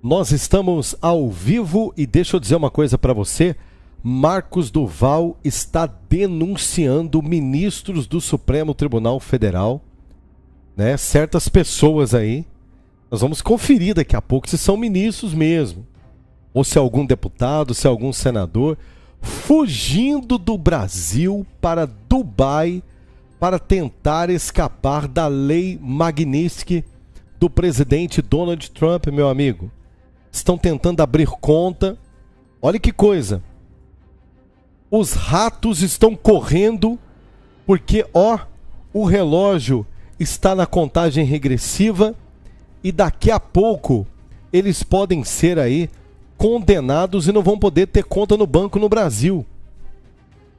Nós estamos ao vivo e deixa eu dizer uma coisa para você. Marcos Duval está denunciando ministros do Supremo Tribunal Federal, né? Certas pessoas aí. Nós vamos conferir daqui a pouco se são ministros mesmo, ou se é algum deputado, se é algum senador, fugindo do Brasil para Dubai para tentar escapar da lei Magnitsky do presidente Donald Trump, meu amigo. Estão tentando abrir conta. Olha que coisa. Os ratos estão correndo porque, o relógio está na contagem regressiva e daqui a pouco eles podem ser aí condenados e não vão poder ter conta no banco no Brasil.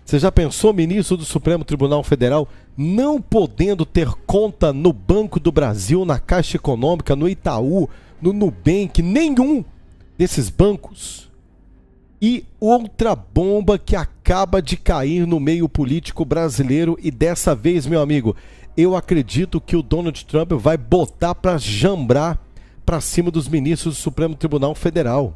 Você já pensou, ministro do Supremo Tribunal Federal, não podendo ter conta no Banco do Brasil, na Caixa Econômica, no Itaú, no Nubank, nenhum desses bancos? E outra bomba que acaba de cair no meio político brasileiro e dessa vez, meu amigo, eu acredito que o Donald Trump vai botar para jambrar para cima dos ministros do Supremo Tribunal Federal.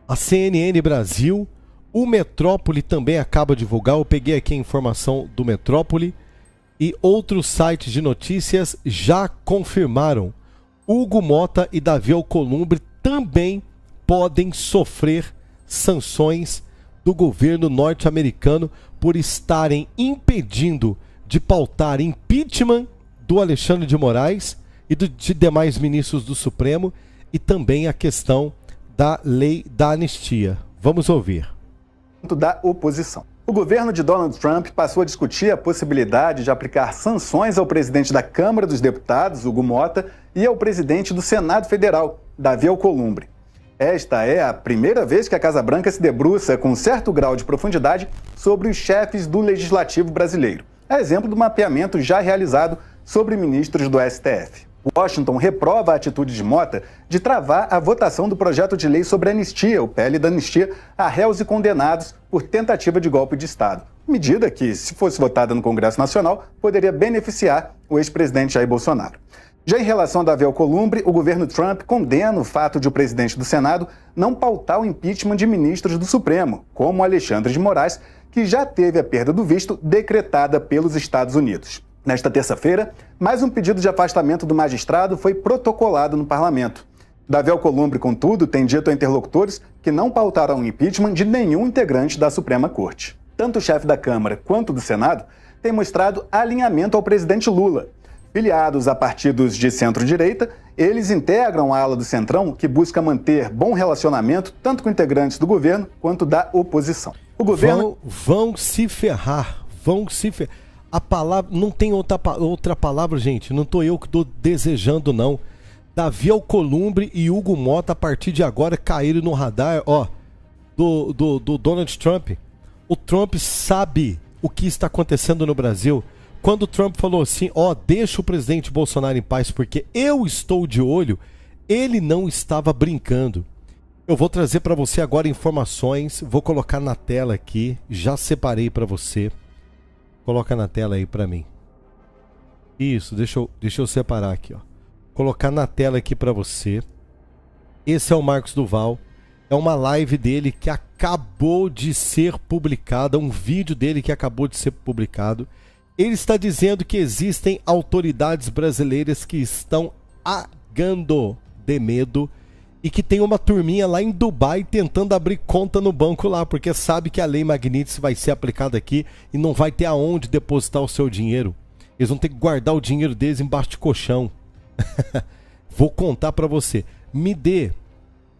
A CNN Brasil, o Metrópole também acaba de divulgar, eu peguei aqui a informação do Metrópole e outros sites de notícias já confirmaram. Hugo Mota e Davi Alcolumbre também podem sofrer sanções do governo norte-americano por estarem impedindo de pautar impeachment do Alexandre de Moraes e de demais ministros do Supremo e também a questão da lei da anistia. Vamos ouvir. Da oposição. O governo de Donald Trump passou a discutir a possibilidade de aplicar sanções ao presidente da Câmara dos Deputados, Hugo Mota, e ao presidente do Senado Federal, Davi Alcolumbre. Esta é a primeira vez que a Casa Branca se debruça com um certo grau de profundidade sobre os chefes do Legislativo brasileiro. É exemplo do mapeamento já realizado sobre ministros do STF. Washington reprova a atitude de Mota de travar a votação do projeto de lei sobre anistia, o PL da anistia, a réus e condenados por tentativa de golpe de Estado. Medida que, se fosse votada no Congresso Nacional, poderia beneficiar o ex-presidente Jair Bolsonaro. Já em relação a Davi Alcolumbre, o governo Trump condena o fato de o presidente do Senado não pautar o impeachment de ministros do Supremo, como Alexandre de Moraes, que já teve a perda do visto decretada pelos Estados Unidos. Nesta terça-feira, mais um pedido de afastamento do magistrado foi protocolado no parlamento. Davi Alcolumbre, contudo, tem dito a interlocutores que não pautarão o impeachment de nenhum integrante da Suprema Corte. Tanto o chefe da Câmara quanto do Senado têm mostrado alinhamento ao presidente Lula. Filiados a partidos de centro-direita, eles integram a ala do Centrão, que busca manter bom relacionamento tanto com integrantes do governo quanto da oposição. O governo... Vão se ferrar, A palavra, não tem outra palavra, gente. Não tô eu que estou desejando, não. Davi Alcolumbre e Hugo Mota, a partir de agora, caíram no radar, do Donald Trump. O Trump sabe o que está acontecendo no Brasil. Quando o Trump falou assim, deixa o presidente Bolsonaro em paz, porque eu estou de olho, ele não estava brincando. Eu vou trazer para você agora informações, vou colocar na tela aqui, já separei para você. Coloca na tela aí pra mim. Isso, deixa eu separar aqui, Colocar na tela aqui pra você. Esse é o Marcos Duval. É uma live dele que acabou de ser publicada, um vídeo dele que acabou de ser publicado. Ele está dizendo que existem autoridades brasileiras que estão agando de medo e que tem uma turminha lá em Dubai tentando abrir conta no banco lá, porque sabe que a lei Magnitsky vai ser aplicada aqui e não vai ter aonde depositar o seu dinheiro. Eles vão ter que guardar o dinheiro deles embaixo de colchão. Vou contar para você. Me dê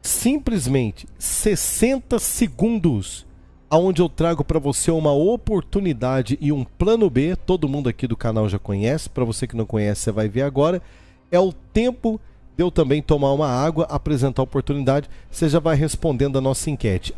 simplesmente 60 segundos onde eu trago para você uma oportunidade e um plano B. Todo mundo aqui do canal já conhece. Para você que não conhece, você vai ver agora. É o tempo de eu também tomar uma água, apresentar a oportunidade. Você já vai respondendo a nossa enquete.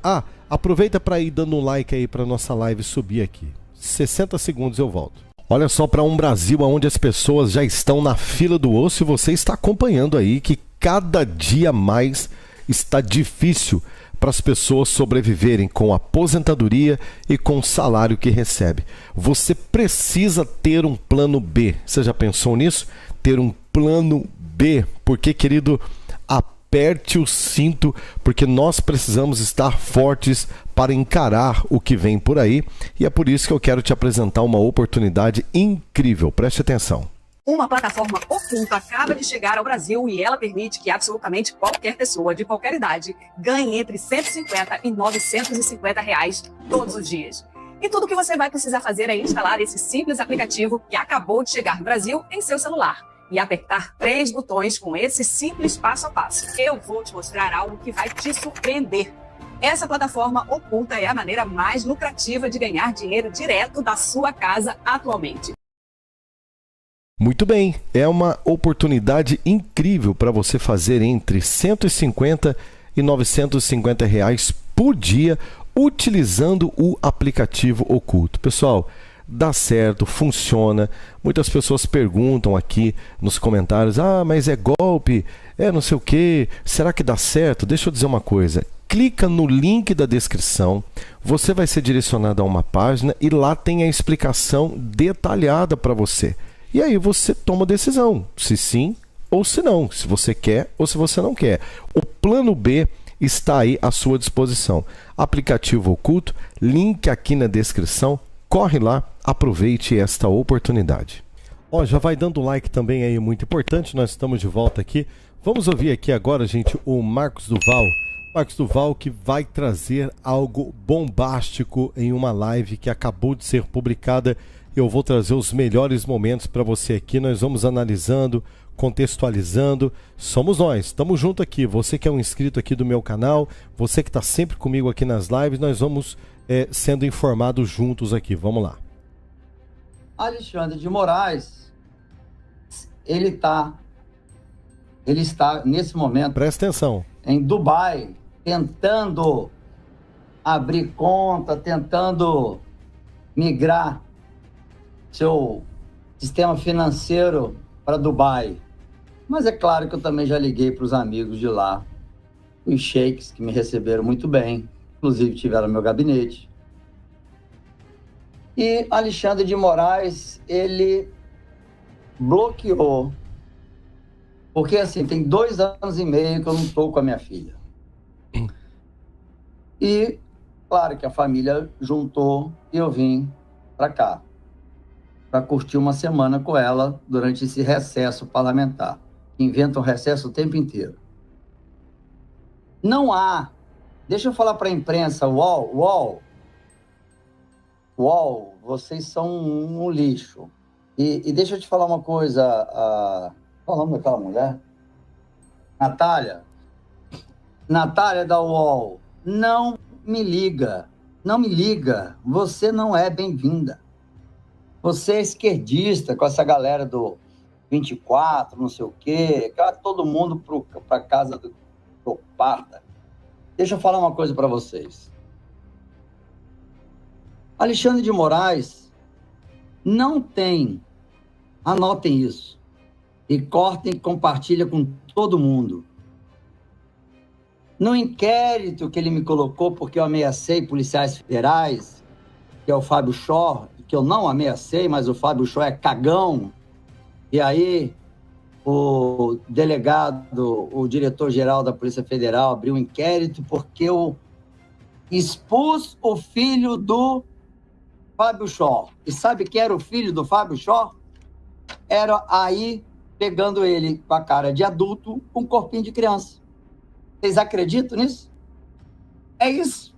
Aproveita para ir dando um like aí para nossa live subir aqui. 60 segundos eu volto. Olha só, para um Brasil onde as pessoas já estão na fila do osso e você está acompanhando aí que cada dia mais está difícil para as pessoas sobreviverem com a aposentadoria e com o salário que recebe. Você precisa ter um plano B. Você já pensou nisso? Ter um plano B, porque, querido, a aperte o cinto, porque nós precisamos estar fortes para encarar o que vem por aí. E é por isso que eu quero te apresentar uma oportunidade incrível. Preste atenção. Uma plataforma oculta acaba de chegar ao Brasil e ela permite que absolutamente qualquer pessoa de qualquer idade ganhe entre 150 e 950 reais todos os dias. E tudo que você vai precisar fazer é instalar esse simples aplicativo que acabou de chegar no Brasil em seu celular e apertar 3 botões com esse simples passo a passo. Eu vou te mostrar algo que vai te surpreender. Essa plataforma oculta é a maneira mais lucrativa de ganhar dinheiro direto da sua casa atualmente. Muito bem, é uma oportunidade incrível para você fazer entre 150 e 950 reais por dia utilizando o aplicativo oculto. Pessoal, dá certo, funciona. Muitas pessoas perguntam aqui nos comentários, mas é golpe, não sei o que, será que dá certo? Deixa eu dizer uma coisa, clica no link da descrição, você vai ser direcionado a uma página e lá tem a explicação detalhada para você. E aí você toma a decisão, se sim ou se não, se você quer ou se você não quer. O plano B está aí à sua disposição. Aplicativo oculto, link aqui na descrição, corre lá, aproveite esta oportunidade. Já vai dando like também aí, muito importante, nós estamos de volta aqui. Vamos ouvir aqui agora, gente, o Marcos Duval. Marcos Duval que vai trazer algo bombástico em uma live que acabou de ser publicada. Eu vou trazer os melhores momentos para você aqui, nós vamos analisando, contextualizando, somos nós, estamos junto aqui, você que é um inscrito aqui do meu canal, você que está sempre comigo aqui nas lives, nós vamos sendo informados juntos aqui, vamos lá. Alexandre de Moraes, ele está nesse momento, presta atenção, em Dubai, tentando abrir conta, tentando migrar seu sistema financeiro para Dubai. Mas é claro que eu também já liguei para os amigos de lá, os sheiks que me receberam muito bem, inclusive tiveram no meu gabinete. E Alexandre de Moraes, ele bloqueou, porque assim, tem 2 anos e meio que eu não estou com a minha filha. E claro que a família juntou e eu vim para cá, para curtir uma semana com ela durante esse recesso parlamentar. Inventam recesso o tempo inteiro. Não há... Deixa eu falar para a imprensa, UOL, vocês são um lixo. E deixa eu te falar uma coisa, qual é o nome daquela mulher? Natália da UOL, não me liga, você não é bem-vinda. Você é esquerdista com essa galera do 24, não sei o quê, todo mundo para casa do parda. Deixa eu falar uma coisa para vocês. Alexandre de Moraes não tem, anotem isso, e cortem e compartilhem com todo mundo. No inquérito que ele me colocou, porque eu ameacei policiais federais, que é o Fábio Shor, que eu não ameacei, mas o Fábio Shor é cagão. E aí, o delegado, o diretor-geral da Polícia Federal abriu um inquérito porque eu expus o filho do Fábio Shor. E sabe quem era o filho do Fábio Shor? Era aí, pegando ele com a cara de adulto, com um corpinho de criança. Vocês acreditam nisso? É isso.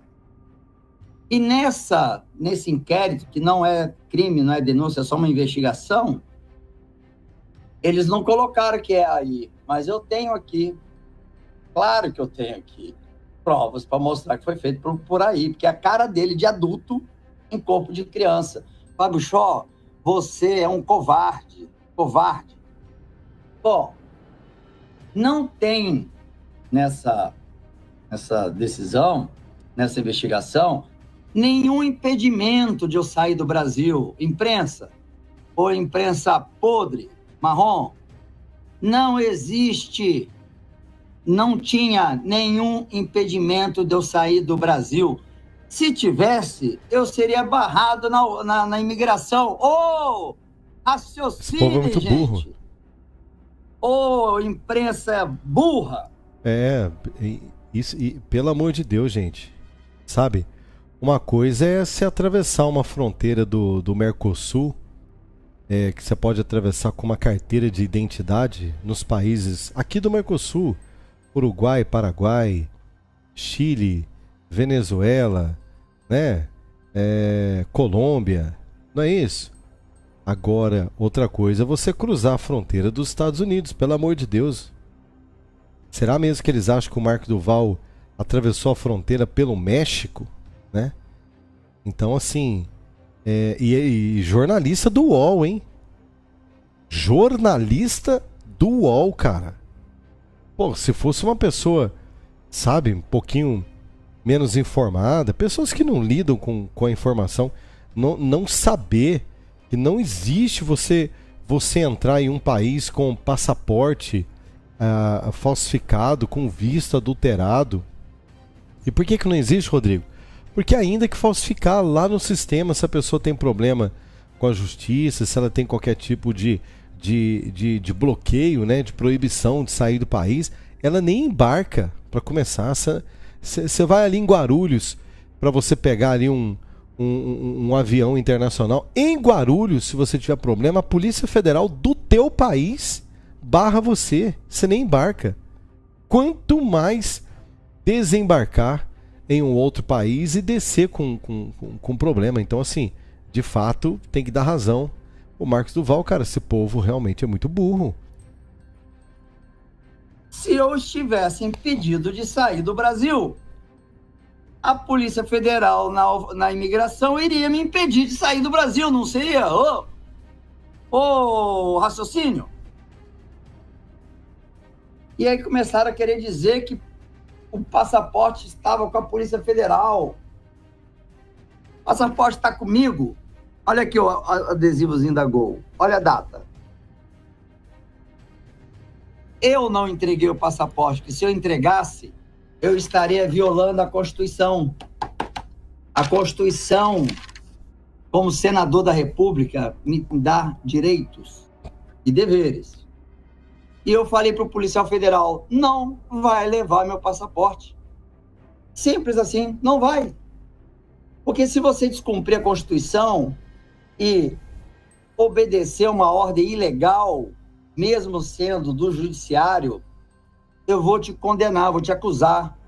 E nesse inquérito, que não é crime, não é denúncia, é só uma investigação, eles não colocaram que é aí, mas eu tenho aqui, claro que eu tenho aqui, provas para mostrar que foi feito por aí, porque a cara dele de adulto em corpo de criança. Fábio Shor, você é um covarde. Bom, não tem nessa decisão, nessa investigação, nenhum impedimento de eu sair do Brasil. Imprensa, ou imprensa podre, marrom, não existe, não tinha nenhum impedimento de eu sair do Brasil. Se tivesse, eu seria barrado na imigração. Raciocínio, esse povo é muito gente. burro. Imprensa burra. É, isso, pelo amor de Deus, gente. Sabe? Uma coisa é se atravessar uma fronteira do Mercosul, que você pode atravessar com uma carteira de identidade nos países aqui do Mercosul, Uruguai, Paraguai, Chile, Venezuela, né? Colômbia, não é isso? Agora, outra coisa é você cruzar a fronteira dos Estados Unidos, pelo amor de Deus. Será mesmo que eles acham que o Marco Duval atravessou a fronteira pelo México, né? Então, assim, e jornalista do UOL, hein? Jornalista do UOL, cara. Pô, se fosse uma pessoa, sabe, um pouquinho menos informada, pessoas que não lidam com a informação, não saber que não existe você entrar em um país com passaporte falsificado, com visto adulterado. E por que não existe, Rodrigo? Porque ainda que falsificar lá no sistema, se a pessoa tem problema com a justiça, se ela tem qualquer tipo de bloqueio, né, de proibição de sair do país, ela nem embarca para começar. Você vai ali em Guarulhos para você pegar ali um avião internacional. Em Guarulhos, se você tiver problema, a Polícia Federal do teu país barra você nem embarca. Quanto mais desembarcar em um outro país e descer com problema. Então, assim, de fato, tem que dar razão o Marcos Duval, cara. Esse povo realmente é muito burro. Se eu estivesse impedido de sair do Brasil, a Polícia Federal na imigração iria me impedir de sair do Brasil, não seria? Ô, raciocínio. E aí começaram a querer dizer que o passaporte estava com a Polícia Federal. O passaporte está comigo. Olha aqui o adesivozinho da Gol. Olha a data. Eu não entreguei o passaporte, que se eu entregasse, eu estaria violando a Constituição. A Constituição, como senador da República, me dá direitos e deveres. E eu falei para o policial federal, não vai levar meu passaporte. Simples assim, não vai. Porque se você descumprir a Constituição e obedecer uma ordem ilegal, mesmo sendo do judiciário, eu vou te condenar, vou te acusar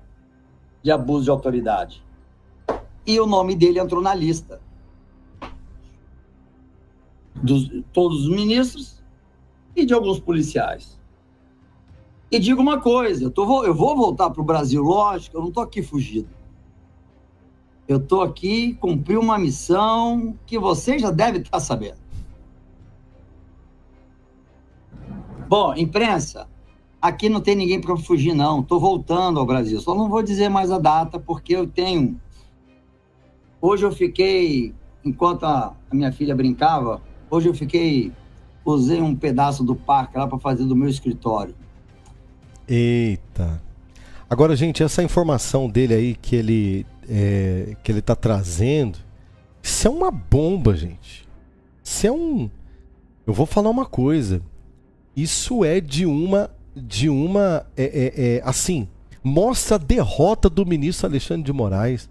de abuso de autoridade. E o nome dele entrou na lista. De todos os ministros e de alguns policiais. E digo uma coisa, eu vou voltar para o Brasil, lógico, eu não estou aqui fugido. Eu estou aqui cumprir uma missão que você já deve estar sabendo. Bom, imprensa, aqui não tem ninguém para fugir, não. Estou voltando ao Brasil. Só não vou dizer mais a data, porque eu tenho... Hoje eu fiquei, enquanto a minha filha brincava, usei um pedaço do parque lá para fazer do meu escritório. Eita. Agora, gente, essa informação dele aí que ele tá trazendo, isso é uma bomba, gente. Isso é um... Eu vou falar uma coisa. Isso é assim, mostra a derrota do ministro Alexandre de Moraes.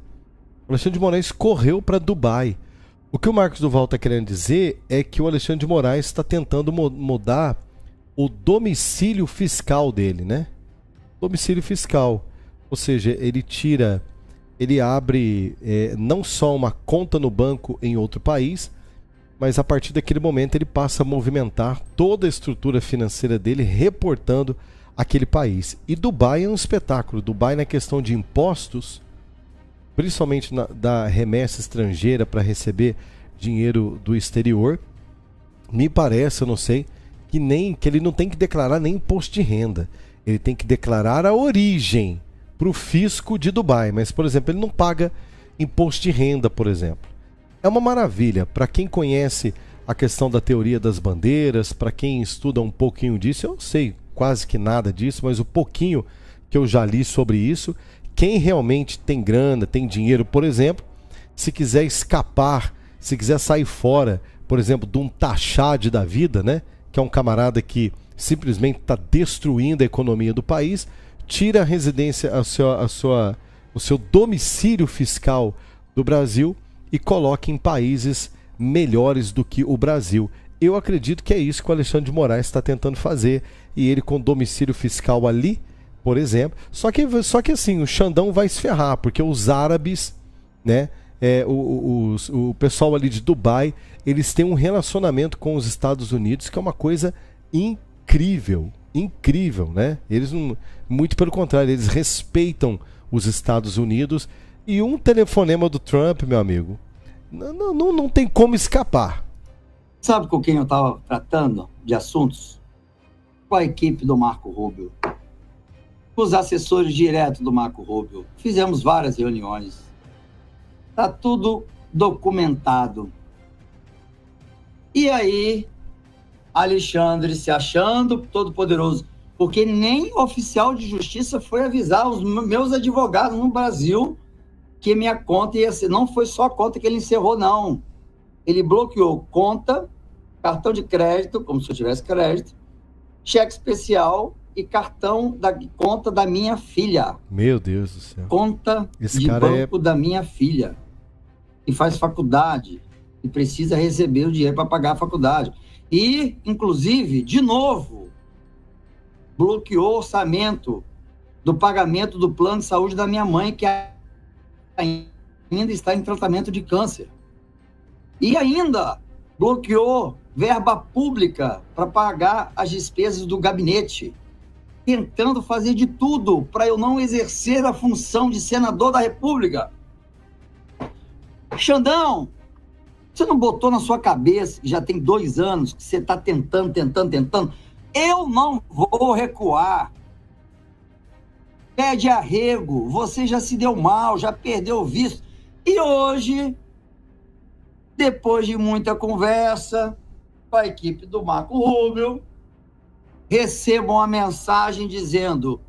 O Alexandre de Moraes correu para Dubai. O que o Marcos Duval está querendo dizer é que o Alexandre de Moraes está tentando mudar o domicílio fiscal dele, né? Domicílio fiscal. Ou seja, ele abre não só uma conta no banco em outro país, mas a partir daquele momento ele passa a movimentar toda a estrutura financeira dele, reportando aquele país. E Dubai é um espetáculo. Dubai, na questão de impostos, principalmente da remessa estrangeira para receber dinheiro do exterior, me parece, eu não sei, que ele não tem que declarar nem imposto de renda. Ele tem que declarar a origem para o fisco de Dubai. Mas, por exemplo, ele não paga imposto de renda, por exemplo. É uma maravilha. Para quem conhece a questão da teoria das bandeiras, para quem estuda um pouquinho disso, eu não sei quase que nada disso, mas o pouquinho que eu já li sobre isso, quem realmente tem grana, tem dinheiro, por exemplo, se quiser escapar, se quiser sair fora, por exemplo, de um Tachad da vida, né? Que é um camarada que simplesmente está destruindo a economia do país, tira a residência, o seu domicílio fiscal do Brasil e coloca em países melhores do que o Brasil. Eu acredito que é isso que o Alexandre de Moraes está tentando fazer, e ele com domicílio fiscal ali, por exemplo. Só que assim, o Xandão vai se ferrar, porque os árabes, né, o pessoal ali de Dubai, eles têm um relacionamento com os Estados Unidos que é uma coisa incrível, né? Eles não, muito pelo contrário, eles respeitam os Estados Unidos, e um telefonema do Trump, meu amigo, não tem como escapar. Sabe com quem eu estava tratando de assuntos? Com a equipe do Marco Rubio, com os assessores diretos do Marco Rubio. Fizemos várias reuniões. Está tudo documentado. E aí, Alexandre se achando todo poderoso, porque nem oficial de justiça foi avisar os meus advogados no Brasil que minha conta ia ser. Não foi só a conta que ele encerrou, não. Ele bloqueou conta, cartão de crédito, como se eu tivesse crédito, cheque especial e cartão da conta da minha filha. Meu Deus do céu. Conta de banco da minha filha, que faz faculdade e precisa receber o dinheiro para pagar a faculdade. E, inclusive, de novo, bloqueou o orçamento do pagamento do plano de saúde da minha mãe, que ainda está em tratamento de câncer. E ainda bloqueou verba pública para pagar as despesas do gabinete, tentando fazer de tudo para eu não exercer a função de senador da República. Xandão, você não botou na sua cabeça, já tem 2 anos, que você está tentando. Eu não vou recuar. Pede arrego, você já se deu mal, já perdeu o visto. E hoje, depois de muita conversa com a equipe do Marco Rubio, recebo uma mensagem dizendo: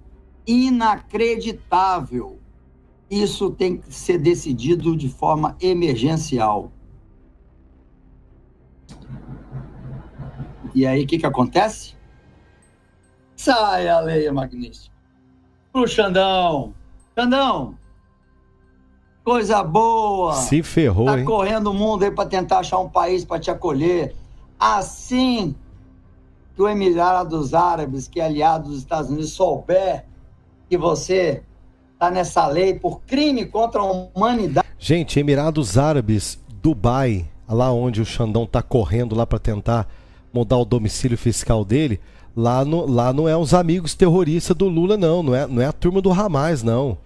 inacreditável, isso tem que ser decidido de forma emergencial. E aí, o que acontece? Sai a lei magnífica pro Xandão. Xandão, coisa boa. Se ferrou, tá hein? Correndo o mundo aí para tentar achar um país para te acolher. Assim que o Emirados Árabes, que é aliado dos Estados Unidos, souber que você tá nessa lei por crime contra a humanidade. Gente, Emirados Árabes, Dubai, lá onde o Xandão tá correndo lá para tentar mudar o domicílio fiscal dele, lá não é os amigos terroristas do Lula, não é a turma do Hamas, não.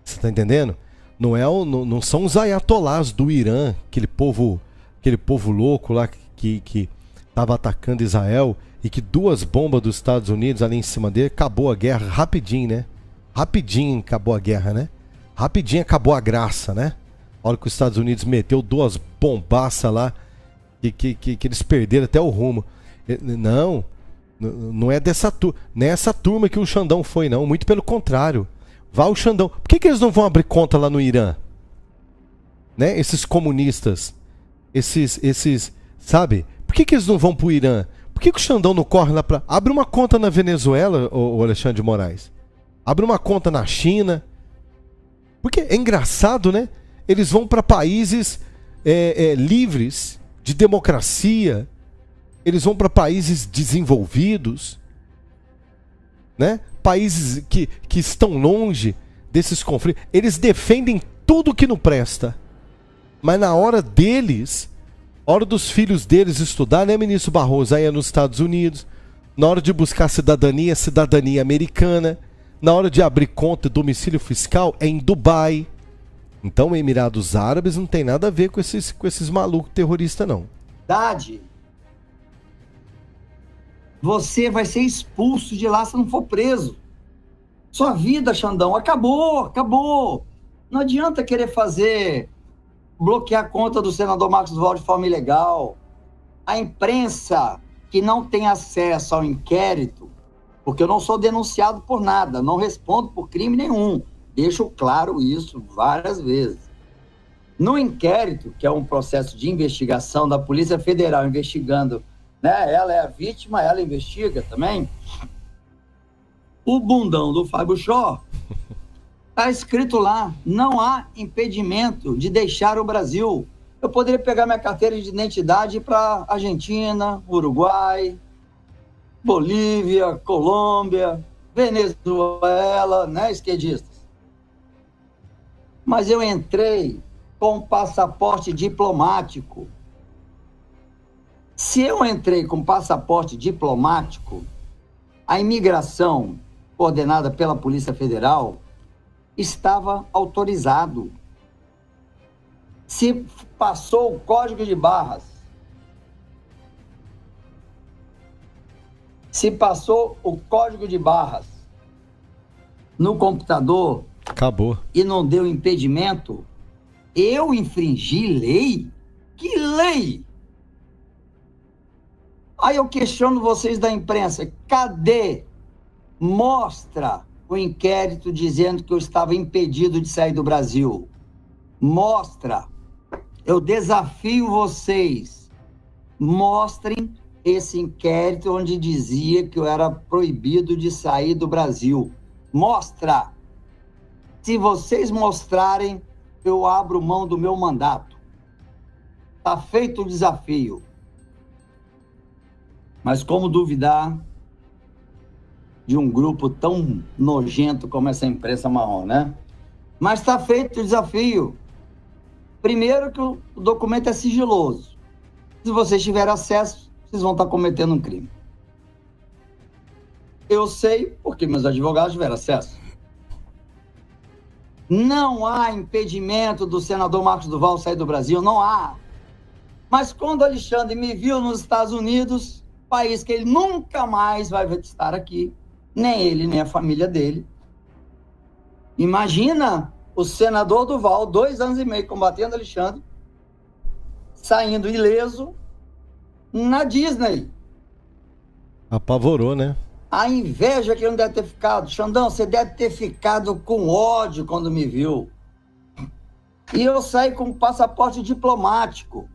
Você tá entendendo? Não são os ayatolás do Irã, aquele povo louco lá que tava atacando Israel, e que 2 bombas dos Estados Unidos ali em cima dele, acabou a guerra rapidinho, né? Rapidinho acabou a guerra, né? Rapidinho acabou a graça, né? A hora que os Estados Unidos meteu 2 bombaças lá, que eles perderam até o rumo. Não é dessa turma, não é essa turma que o Xandão foi, não. Muito pelo contrário. Vá o Xandão. Por que eles não vão abrir conta lá no Irã? Né? Esses comunistas, esses, sabe? Por que eles não vão pro Irã? Por que o Xandão não corre lá pra... Abre uma conta na Venezuela, o Alexandre de Moraes. Abre uma conta na China. Porque é engraçado, né? Eles vão para países livres, de democracia. Eles vão para países desenvolvidos, né? Países que estão longe desses conflitos. Eles defendem tudo que não presta. Mas na hora deles, hora dos filhos deles estudar, né, ministro Barroso? Aí é nos Estados Unidos. Na hora de buscar cidadania americana. Na hora de abrir conta e domicílio fiscal, é em Dubai. Então, Emirados Árabes não tem nada a ver com esses malucos terroristas, não. Você vai ser expulso de lá se não for preso. Sua vida, Xandão, acabou. Não adianta querer bloquear a conta do senador Marcos Duval de forma ilegal. A imprensa que não tem acesso ao inquérito, porque eu não sou denunciado por nada, não respondo por crime nenhum. Deixo claro isso várias vezes. No inquérito, que é um processo de investigação da Polícia Federal investigando, né? Ela é a vítima, ela investiga também. o bundão do Fábio Shor, está escrito lá, não há impedimento de deixar o Brasil. Eu poderia pegar minha carteira de identidade para Argentina, Uruguai, Bolívia, Colômbia, Venezuela, né, esquerdistas? Mas eu entrei com passaporte diplomático. Se eu entrei com passaporte diplomático, a imigração coordenada pela Polícia Federal estava autorizado. Se passou o código de barras, no computador, acabou. E não deu impedimento, eu infringi lei? Que lei? Aí eu questiono vocês da imprensa, cadê? Mostra o inquérito dizendo que eu estava impedido de sair do Brasil. Mostra. Eu desafio vocês. Mostrem esse inquérito onde dizia que eu era proibido de sair do Brasil. Mostra. Se vocês mostrarem, eu abro mão do meu mandato. Tá feito o desafio. Mas como duvidar de um grupo tão nojento como essa imprensa marrom, né? Mas está feito o desafio. Primeiro que o documento é sigiloso. Se vocês tiverem acesso, vocês vão estar cometendo um crime. Eu sei porque meus advogados tiveram acesso. Não há impedimento do senador Marcos Duval sair do Brasil, não há. Mas quando o Alexandre me viu nos Estados Unidos, país que ele nunca mais vai estar aqui, nem ele, nem a família dele. Imagina o senador Duval, 2 anos e meio combatendo Alexandre, saindo ileso na Disney. Apavorou, né? A inveja que ele não deve ter ficado. Xandão, você deve ter ficado com ódio quando me viu. E eu saí com passaporte diplomático,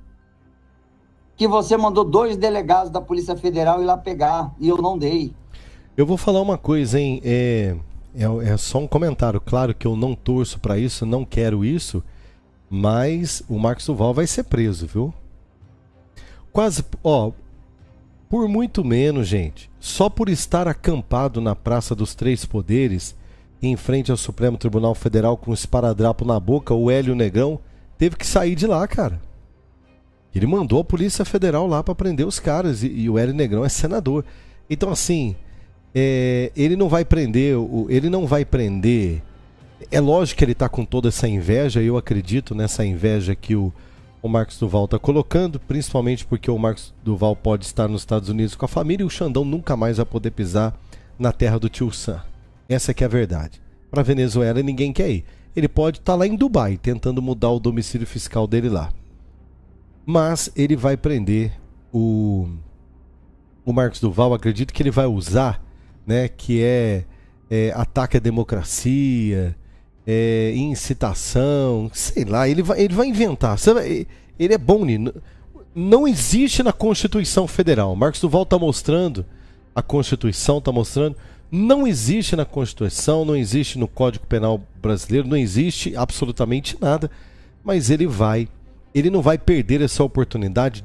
que você mandou 2 delegados da Polícia Federal ir lá pegar, e eu não dei. Eu vou falar uma coisa, hein? É só um comentário. Claro que eu não torço pra isso, não quero isso, mas o Marcos Duval vai ser preso, viu? Quase, por muito menos, gente. Só por estar acampado na Praça dos Três Poderes, em frente ao Supremo Tribunal Federal com um esparadrapo na boca, o Hélio Negrão teve que sair de lá, cara. Ele mandou a Polícia Federal lá pra prender os caras, e o Hélio Negrão é senador. Então, assim, ele não vai prender, é lógico que ele tá com toda essa inveja, eu acredito nessa inveja que o Marcos Duval tá colocando, principalmente porque o Marcos Duval pode estar nos Estados Unidos com a família e o Xandão nunca mais vai poder pisar na terra do tio Sam. Essa que é a verdade. Pra Venezuela ninguém quer ir. Ele pode estar lá em Dubai, tentando mudar o domicílio fiscal dele lá. Mas ele vai prender o Marcos Duval, acredito que ele vai usar, né, que é ataque à democracia, incitação, sei lá, ele vai inventar. Ele é bom nisso. Não existe na Constituição Federal. Marcos Duval está mostrando, a Constituição está mostrando, não existe na Constituição, não existe no Código Penal brasileiro, não existe absolutamente nada, mas ele não vai perder essa oportunidade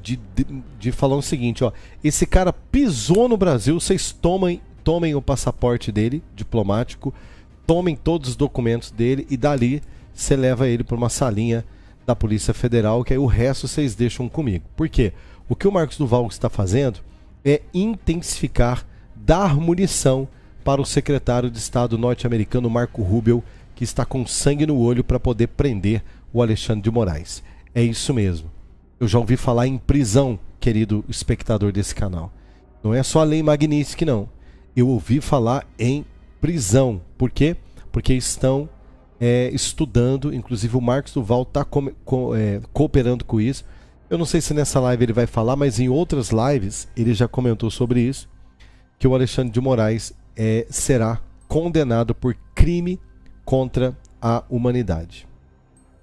de falar o seguinte, esse cara pisou no Brasil, vocês tomem o passaporte dele, diplomático, tomem todos os documentos dele e dali você leva ele para uma salinha da Polícia Federal, que aí o resto vocês deixam comigo. Por quê? O que o Marcos Duval está fazendo é intensificar, dar munição para o secretário de Estado norte-americano Marco Rubio, que está com sangue no olho para poder prender o Alexandre de Moraes. É isso mesmo. Eu já ouvi falar em prisão, querido espectador desse canal. Não é só a lei Magnitsky, não. Eu ouvi falar em prisão. Por quê? Porque estão estudando, inclusive o Marcos Duval está cooperando com isso. Eu não sei se nessa live ele vai falar, mas em outras lives ele já comentou sobre isso, que o Alexandre de Moraes será condenado por crime contra a humanidade,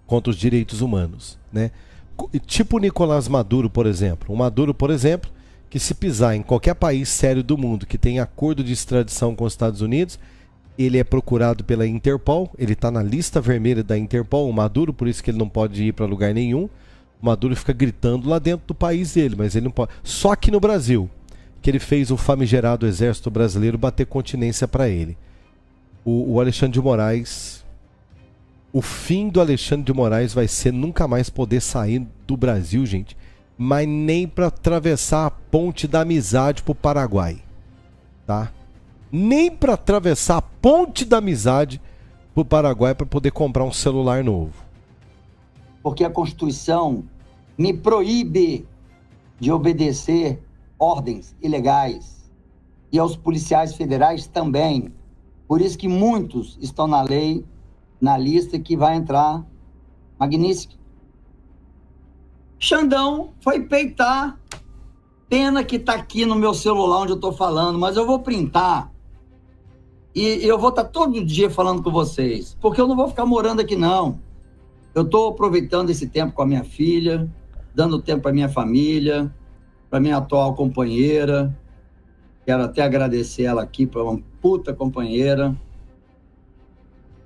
contra os direitos humanos, né? Tipo o Nicolás Maduro, por exemplo. O Maduro, por exemplo, que se pisar em qualquer país sério do mundo que tem acordo de extradição com os Estados Unidos, Ele é procurado pela Interpol, ele está na lista vermelha da Interpol, o Maduro, por isso que ele não pode ir para lugar nenhum. O Maduro fica gritando lá dentro do país dele, mas ele não pode. Só aqui no Brasil, que ele fez o famigerado exército brasileiro bater continência para ele. O Alexandre de Moraes, o fim do Alexandre de Moraes vai ser nunca mais poder sair do Brasil, gente, mas nem para atravessar a ponte da amizade pro Paraguai, tá? Nem para atravessar a ponte da amizade pro Paraguai para poder comprar um celular novo. Porque a Constituição me proíbe de obedecer ordens ilegais. E aos policiais federais também. Por isso que muitos estão na lei, na lista que vai entrar Magnitsky. Xandão foi peitar. Pena que tá aqui no meu celular onde eu tô falando, mas eu vou printar. E eu vou estar todo dia falando com vocês, porque eu não vou ficar morando aqui, não. Eu estou aproveitando esse tempo com a minha filha, dando tempo para minha família, para minha atual companheira. Quero até agradecer ela aqui, para uma puta companheira.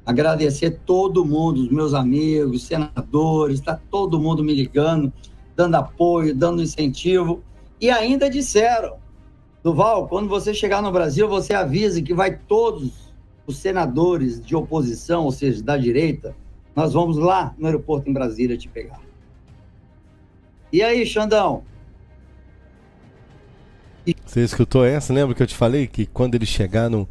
Agradecer todo mundo, os meus amigos, senadores, está todo mundo me ligando, dando apoio, dando incentivo. E ainda disseram, Duval, quando você chegar no Brasil, você avisa que vai todos os senadores de oposição, ou seja, da direita, nós vamos lá no aeroporto em Brasília te pegar. E aí, Xandão? Você escutou essa? Lembra que eu te falei que quando ele chegar no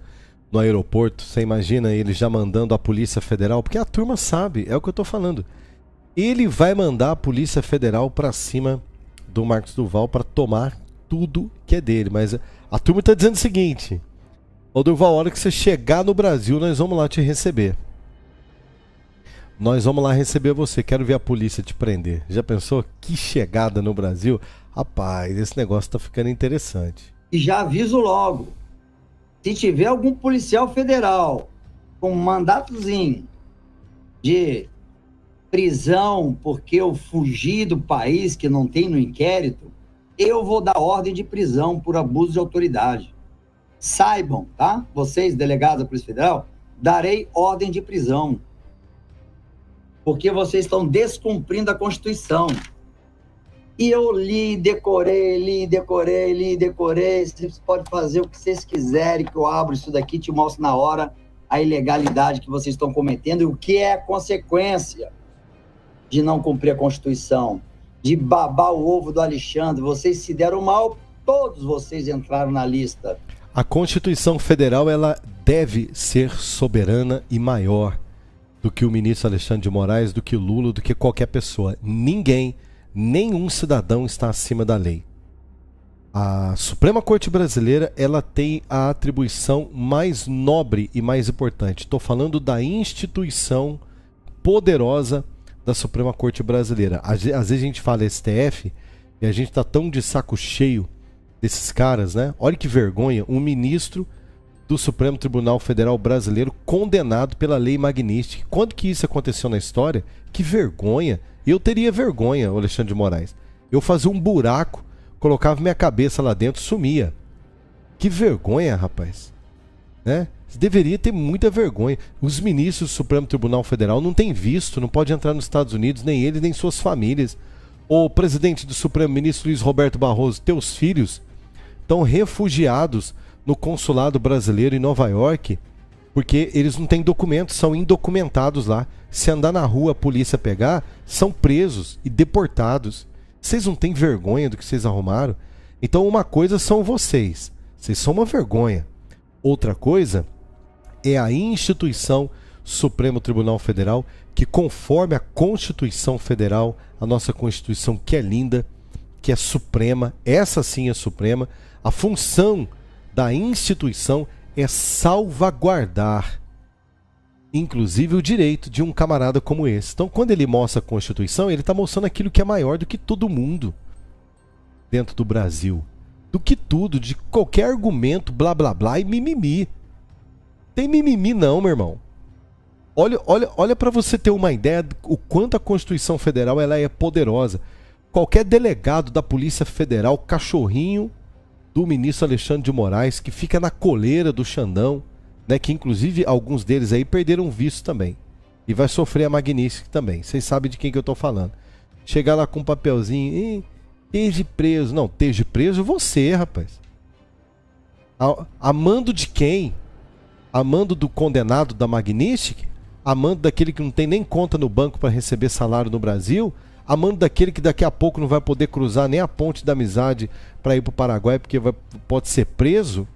aeroporto, você imagina ele já mandando a Polícia Federal? Porque a turma sabe, é o que eu tô falando. Ele vai mandar a Polícia Federal pra cima do Marcos Duval para tomar tudo que é dele. Mas a turma tá dizendo o seguinte: ô Duval, a hora que você chegar no Brasil, nós vamos lá te receber. Nós vamos lá receber você. Quero ver a polícia te prender. Já pensou? Que chegada no Brasil? Rapaz, esse negócio tá ficando interessante. E já aviso logo. Se tiver algum policial federal com um mandatozinho de prisão porque eu fugi do país que não tem no inquérito, eu vou dar ordem de prisão por abuso de autoridade. Saibam, tá? Vocês, delegados da Polícia Federal, darei ordem de prisão. Porque vocês estão descumprindo a Constituição. E eu decorei. Vocês podem fazer o que vocês quiserem, que eu abro isso daqui e te mostro na hora a ilegalidade que vocês estão cometendo e o que é a consequência de não cumprir a Constituição, de babar o ovo do Alexandre. Vocês se deram mal, todos vocês entraram na lista. A Constituição Federal, ela deve ser soberana e maior do que o ministro Alexandre de Moraes, do que o Lula, do que qualquer pessoa. Ninguém, nenhum cidadão está acima da lei. A Suprema Corte Brasileira, ela tem a atribuição mais nobre e mais importante. Estou falando da instituição poderosa da Suprema Corte Brasileira. Às vezes a gente fala STF e a gente está tão de saco cheio desses caras, né? Olha que vergonha, um ministro do Supremo Tribunal Federal Brasileiro condenado pela Lei Magnitsky. Quando que isso aconteceu na história? Que vergonha! Eu teria vergonha, Alexandre de Moraes. Eu fazia um buraco, colocava minha cabeça lá dentro, sumia. Que vergonha, rapaz. Né? Você deveria ter muita vergonha. Os ministros do Supremo Tribunal Federal não têm visto, não pode entrar nos Estados Unidos, nem eles, nem suas famílias. O presidente do Supremo, ministro Luiz Roberto Barroso, teus filhos estão refugiados no consulado brasileiro em Nova York, porque eles não têm documentos, são indocumentados lá. Se andar na rua, a polícia pegar, são presos e deportados. Vocês não têm vergonha do que vocês arrumaram? Então uma coisa são vocês são uma vergonha. Outra coisa é a instituição Supremo Tribunal Federal, que conforme a Constituição Federal, a nossa Constituição que é linda, que é suprema, essa sim é suprema, a função da instituição é salvaguardar, inclusive, o direito de um camarada como esse. Então, quando ele mostra a Constituição, ele está mostrando aquilo que é maior do que todo mundo dentro do Brasil. Do que tudo, de qualquer argumento, blá, blá, blá e mimimi. Tem mimimi não, meu irmão. Olha para você ter uma ideia do quanto a Constituição Federal ela é poderosa. Qualquer delegado da Polícia Federal, cachorrinho do ministro Alexandre de Moraes, que fica na coleira do Xandão, né? Que inclusive alguns deles aí perderam visto também. E vai sofrer a Magnitsky também. Vocês sabem de quem que eu tô falando. Chegar lá com um papelzinho, esteja preso. Não, esteja preso você, rapaz. A mando de quem? A mando do condenado da Magnitsky? A mando daquele que não tem nem conta no banco para receber salário no Brasil? A mando daquele que daqui a pouco não vai poder cruzar nem a ponte da amizade para ir para o Paraguai porque pode ser preso?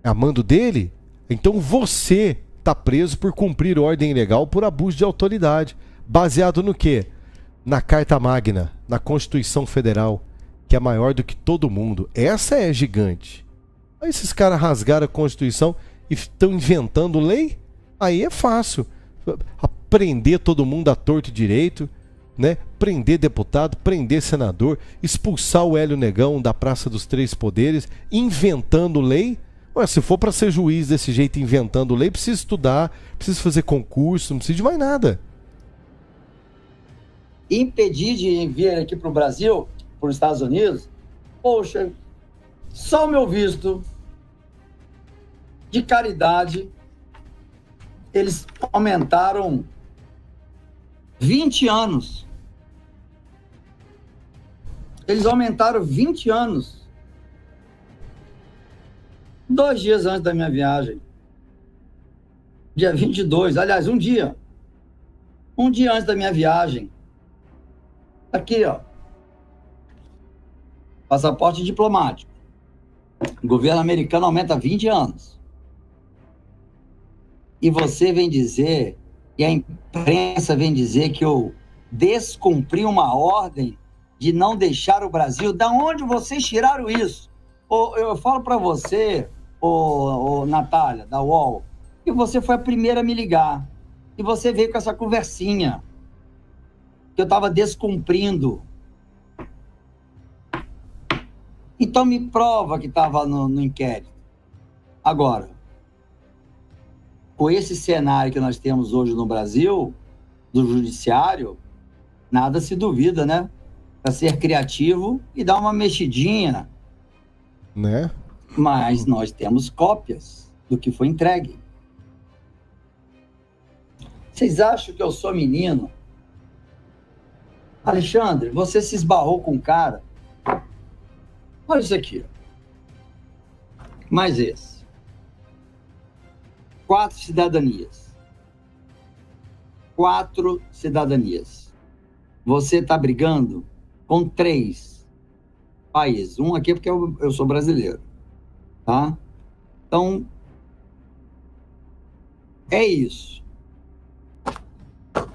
A mando dele? Então você está preso por cumprir ordem ilegal por abuso de autoridade. Baseado no quê? Na Carta Magna, na Constituição Federal, que é maior do que todo mundo. Essa é gigante. Aí esses caras rasgaram a Constituição e estão inventando lei? Aí é fácil. Prender todo mundo a torto e direito, né? Prender deputado, prender senador, expulsar o Hélio Negão da Praça dos Três Poderes, inventando lei. Ué, se for para ser juiz desse jeito, inventando lei, precisa estudar, precisa fazer concurso, não precisa de mais nada. Impedir de vir aqui para o Brasil, para os Estados Unidos, poxa, só o meu visto de caridade, eles aumentaram 20 anos. Eles aumentaram 20 anos. 2 dias antes da minha viagem. Dia 22, aliás, um dia. Um dia antes da minha viagem. Aqui, ó. Passaporte diplomático. O governo americano aumenta 20 anos. E você vem dizer, e a imprensa vem dizer que eu descumpri uma ordem de não deixar o Brasil. Da onde vocês tiraram isso? Eu falo para você, Natália, da UOL, que você foi a primeira a me ligar. E você veio com essa conversinha. Que eu estava descumprindo. Então me prova que estava no inquérito. Agora, com esse cenário que nós temos hoje no Brasil, do judiciário, nada se duvida, né? Para ser criativo e dar uma mexidinha. Né? Mas nós temos cópias do que foi entregue. Vocês acham que eu sou menino? Alexandre, você se esbarrou com um cara. Olha isso aqui. Mais esse. 4 cidadanias. 4 cidadanias. Você está brigando com 3 países. Um aqui porque eu sou brasileiro. Tá? Então, é isso.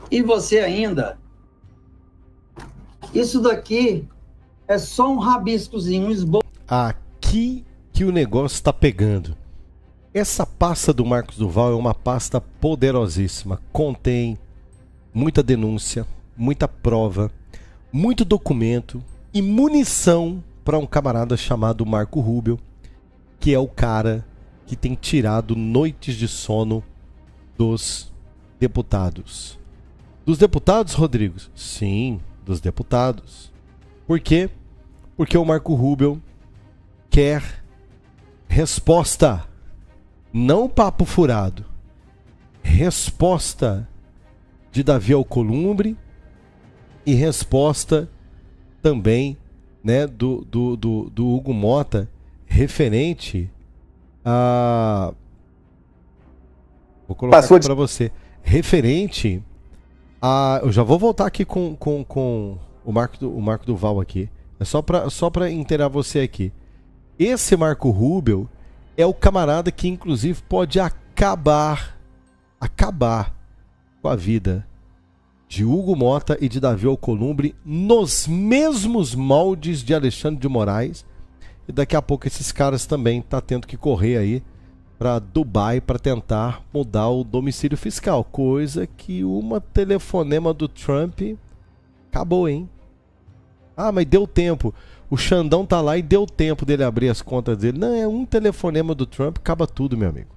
E você ainda... Isso daqui é só um rabiscozinho, um esboço. Aqui que o negócio está pegando. Essa pasta do Marcos Duval é uma pasta poderosíssima. Contém muita denúncia, muita prova, muito documento e munição para um camarada chamado Marco Rubio, que é o cara que tem tirado noites de sono dos deputados. Dos deputados, Rodrigo? Sim, dos deputados. Por quê? Porque o Marco Rubio quer resposta. Não papo furado. Resposta de Davi Alcolumbre e resposta também, né, do Hugo Mota referente a... Vou colocar aqui para você. Referente a... Eu já vou voltar aqui com o Marco Duval aqui. É só para inteirar você aqui. Esse Marco Rubio é o camarada que inclusive pode acabar com a vida de Hugo Mota e de Davi Alcolumbre nos mesmos moldes de Alexandre de Moraes. E daqui a pouco esses caras também tá tendo que correr aí para Dubai para tentar mudar o domicílio fiscal, coisa que uma telefonema do Trump acabou, hein? Ah, mas deu tempo. O Xandão tá lá e deu tempo dele abrir as contas dele. Não, é um telefonema do Trump, acaba tudo, meu amigo.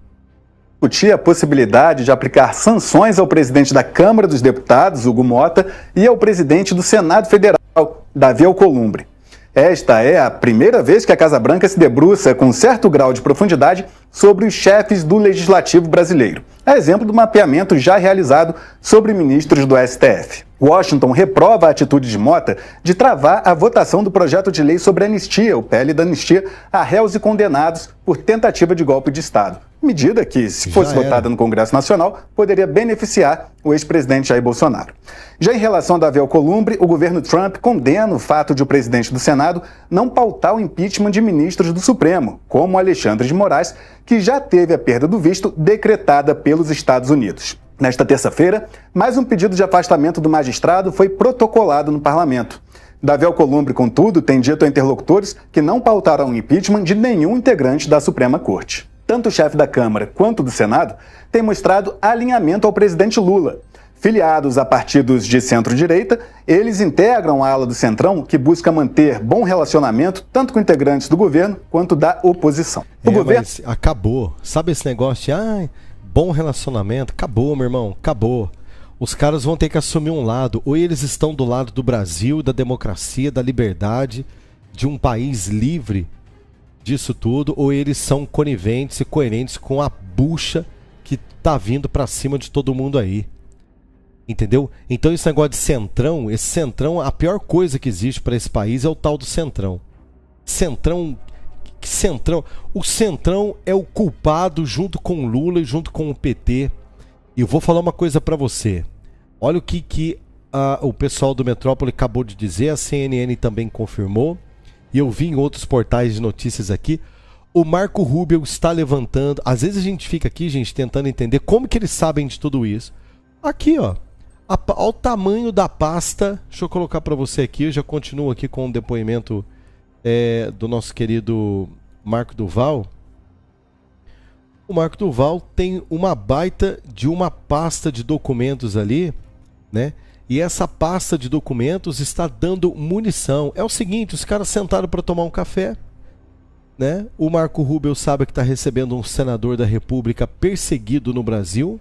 Discutir a possibilidade de aplicar sanções ao presidente da Câmara dos Deputados, Hugo Mota, e ao presidente do Senado Federal, Davi Alcolumbre. Esta é a primeira vez que a Casa Branca se debruça com certo grau de profundidade sobre os chefes do Legislativo brasileiro, a exemplo do mapeamento já realizado sobre ministros do STF. Washington reprova a atitude de Mota de travar a votação do projeto de lei sobre anistia, o PL da anistia, a réus e condenados por tentativa de golpe de Estado. Medida que, se fosse votada no Congresso Nacional, poderia beneficiar o ex-presidente Jair Bolsonaro. Já em relação a Davi Alcolumbre, o governo Trump condena o fato de o presidente do Senado não pautar o impeachment de ministros do Supremo, como Alexandre de Moraes, que já teve a perda do visto decretada pelos Estados Unidos. Nesta terça-feira, mais um pedido de afastamento do magistrado foi protocolado no parlamento. Davi Alcolumbre, contudo, tem dito a interlocutores que não pautarão o impeachment de nenhum integrante da Suprema Corte. Tanto o chefe da Câmara quanto do Senado têm mostrado alinhamento ao presidente Lula. Filiados a partidos de centro-direita, eles integram a ala do Centrão, que busca manter bom relacionamento tanto com integrantes do governo quanto da oposição. Mas acabou. Sabe esse negócio de bom relacionamento? Acabou, meu irmão, acabou. Os caras vão ter que assumir um lado. Ou eles estão do lado do Brasil, da democracia, da liberdade, de um país livre disso tudo, ou eles são coniventes e coerentes com a bucha que tá vindo pra cima de todo mundo aí. Entendeu? Então esse negócio de centrão, esse centrão, a pior coisa que existe para esse país é o tal do centrão. Centrão, o centrão é o culpado junto com o Lula e junto com o PT. E eu vou falar uma coisa para você. Olha o que o pessoal do Metrópole acabou de dizer, a CNN também confirmou. E eu vi em outros portais de notícias aqui, o Marco Rubio está levantando. Às vezes a gente fica aqui, gente, tentando entender como que eles sabem de tudo isso. Aqui, ó. Olha o tamanho da pasta. Deixa eu colocar para você aqui. Eu já continuo aqui com o depoimento do nosso querido Marco Duval. O Marco Duval tem uma baita de uma pasta de documentos ali, né? E essa pasta de documentos está dando munição. É o seguinte, os caras sentaram para tomar um café, né? O Marco Rubio sabe que está recebendo um senador da República perseguido no Brasil.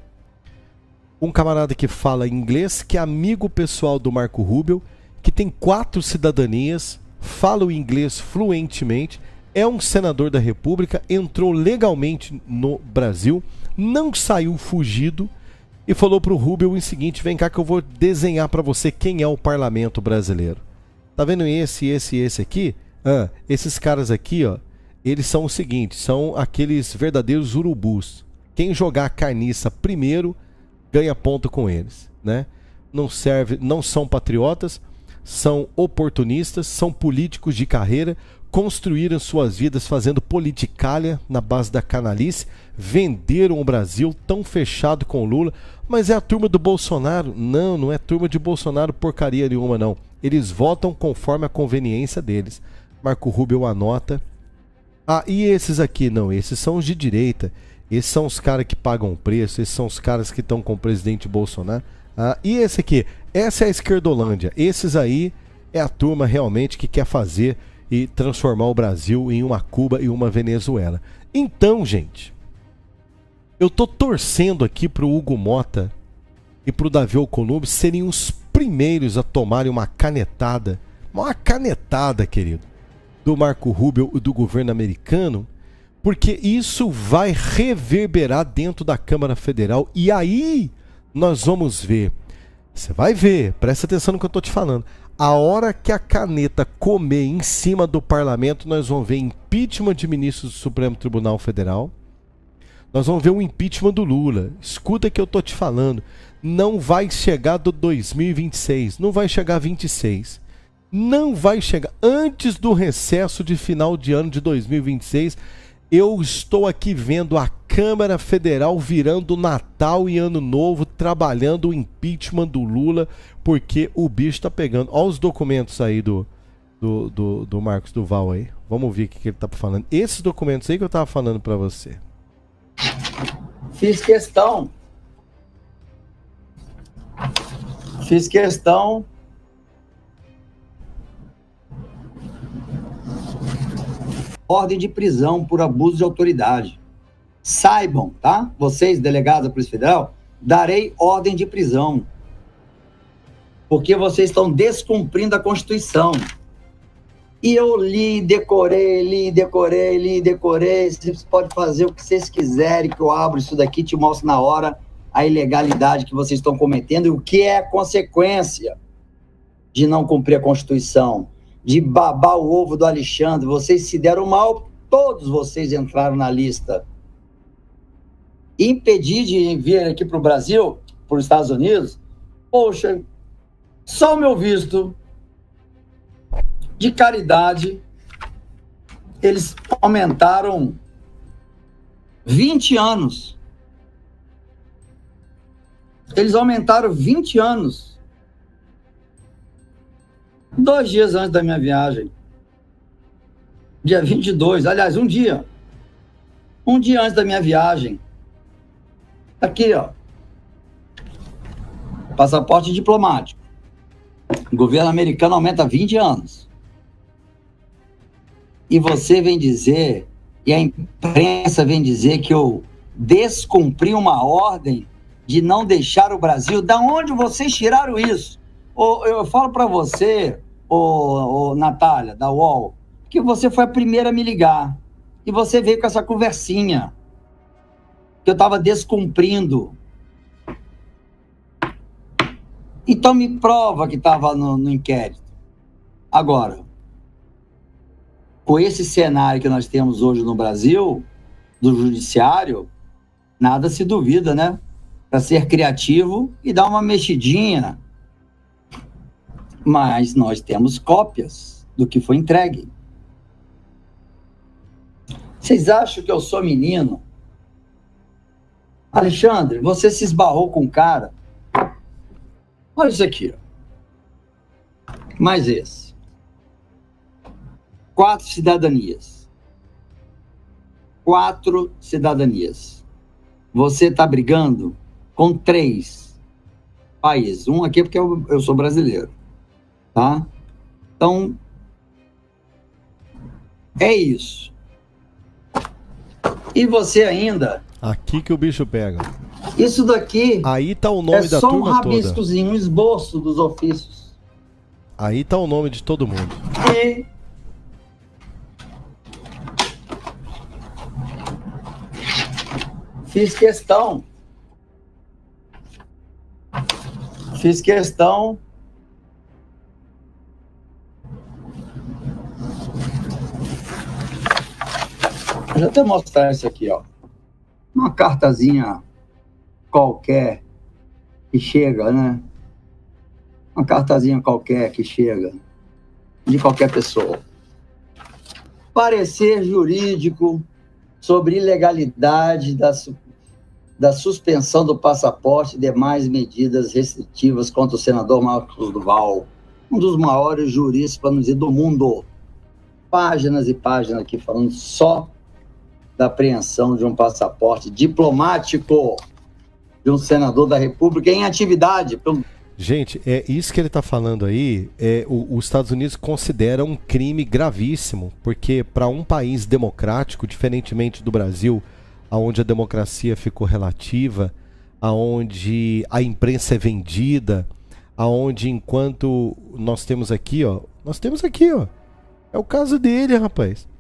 Um camarada que fala inglês, que é amigo pessoal do Marco Rubio, que tem 4 cidadanias, fala o inglês fluentemente, é um senador da República, entrou legalmente no Brasil, não saiu fugido, e falou para o Rubio o seguinte: vem cá que eu vou desenhar para você quem é o parlamento brasileiro. Tá vendo esse aqui? Esses caras aqui, ó, eles são o seguinte, são aqueles verdadeiros urubus. Quem jogar a carniça primeiro ganha ponto com eles, né? Não são patriotas, são oportunistas, são políticos de carreira, construíram suas vidas fazendo politicalha na base da canalice, venderam o Brasil tão fechado com o Lula. Mas é a turma do Bolsonaro? Não é turma de Bolsonaro porcaria nenhuma, não. Eles votam conforme a conveniência deles. Marco Rubio anota. E esses aqui? Não, esses são os de direita. Esses são os caras que pagam o preço, esses são os caras que estão com o presidente Bolsonaro. E esse aqui? Essa é a esquerdolândia. Esses aí é a turma realmente que quer fazer e transformar o Brasil em uma Cuba e uma Venezuela. Então, gente, eu tô torcendo aqui pro Hugo Mota e pro Davi Alcolumbre serem os primeiros a tomarem uma canetada, querido, do Marco Rubio e do governo americano, porque isso vai reverberar dentro da Câmara Federal e aí nós vamos ver. Você vai ver, presta atenção no que eu tô te falando. A hora que a caneta comer em cima do parlamento, nós vamos ver impeachment de ministros do Supremo Tribunal Federal. Nós vamos ver o impeachment do Lula. Escuta que eu tô te falando. Não vai chegar do 2026. Não vai chegar 26. Não vai chegar. Antes do recesso de final de ano de 2026, eu estou aqui vendo a Câmara Federal virando Natal e Ano Novo, trabalhando o impeachment do Lula, porque o bicho tá pegando. Olha os documentos aí do Marcos Duval aí. Vamos ver o que ele tá falando. Esses documentos aí que eu tava falando para você. Fiz questão. Ordem de prisão por abuso de autoridade. Saibam, tá? Vocês, delegados da Polícia Federal, darei ordem de prisão. Porque vocês estão descumprindo a Constituição. E eu li, decorei. Vocês podem fazer o que vocês quiserem, que eu abro isso daqui e te mostro na hora a ilegalidade que vocês estão cometendo e o que é a consequência de não cumprir a Constituição, de babar o ovo do Alexandre. Vocês se deram mal, todos vocês entraram na lista. Impedir de vir aqui para o Brasil, para os Estados Unidos, poxa, só o meu visto de caridade, eles aumentaram 20 anos. Eles aumentaram 20 anos. 2 dias antes da minha viagem. Dia 22, aliás, um dia. Um dia antes da minha viagem. Aqui, ó. Passaporte diplomático. O governo americano aumenta 20 anos. E você vem dizer, e a imprensa vem dizer que eu descumpri uma ordem de não deixar o Brasil. Da onde vocês tiraram isso? Eu falo para você, Natália, da UOL, que você foi a primeira a me ligar. E você veio com essa conversinha. Que eu estava descumprindo. Então me prova que estava no inquérito. Agora, com esse cenário que nós temos hoje no Brasil, do judiciário, nada se duvida, né? Para ser criativo e dar uma mexidinha. Mas nós temos cópias do que foi entregue. Vocês acham que eu sou menino? Alexandre, você se esbarrou com um cara. Olha isso aqui. Mais esse. 4 cidadanias. 4 cidadanias. Você está brigando com 3 países. Um aqui porque eu sou brasileiro. Tá? Então, é isso. E você ainda... Aqui que o bicho pega. Isso daqui... Aí tá o nome da turma toda. É só um rabiscozinho, um esboço dos ofícios. Aí tá o nome de todo mundo. E... Fiz questão Deixa eu até mostrar isso aqui, ó. Uma cartazinha qualquer que chega, né? Uma cartazinha qualquer que chega de qualquer pessoa. Parecer jurídico sobre ilegalidade da suspensão do passaporte e demais medidas restritivas contra o senador Marcos Duval, um dos maiores juristas, para não dizer, do mundo. Páginas e páginas aqui falando só da apreensão de um passaporte diplomático de um senador da República em atividade. Gente, é isso que ele está falando aí. Os Estados Unidos consideram um crime gravíssimo, porque para um país democrático, diferentemente do Brasil, onde a democracia ficou relativa, onde a imprensa é vendida, onde enquanto nós temos aqui, ó, é o caso dele, rapaz.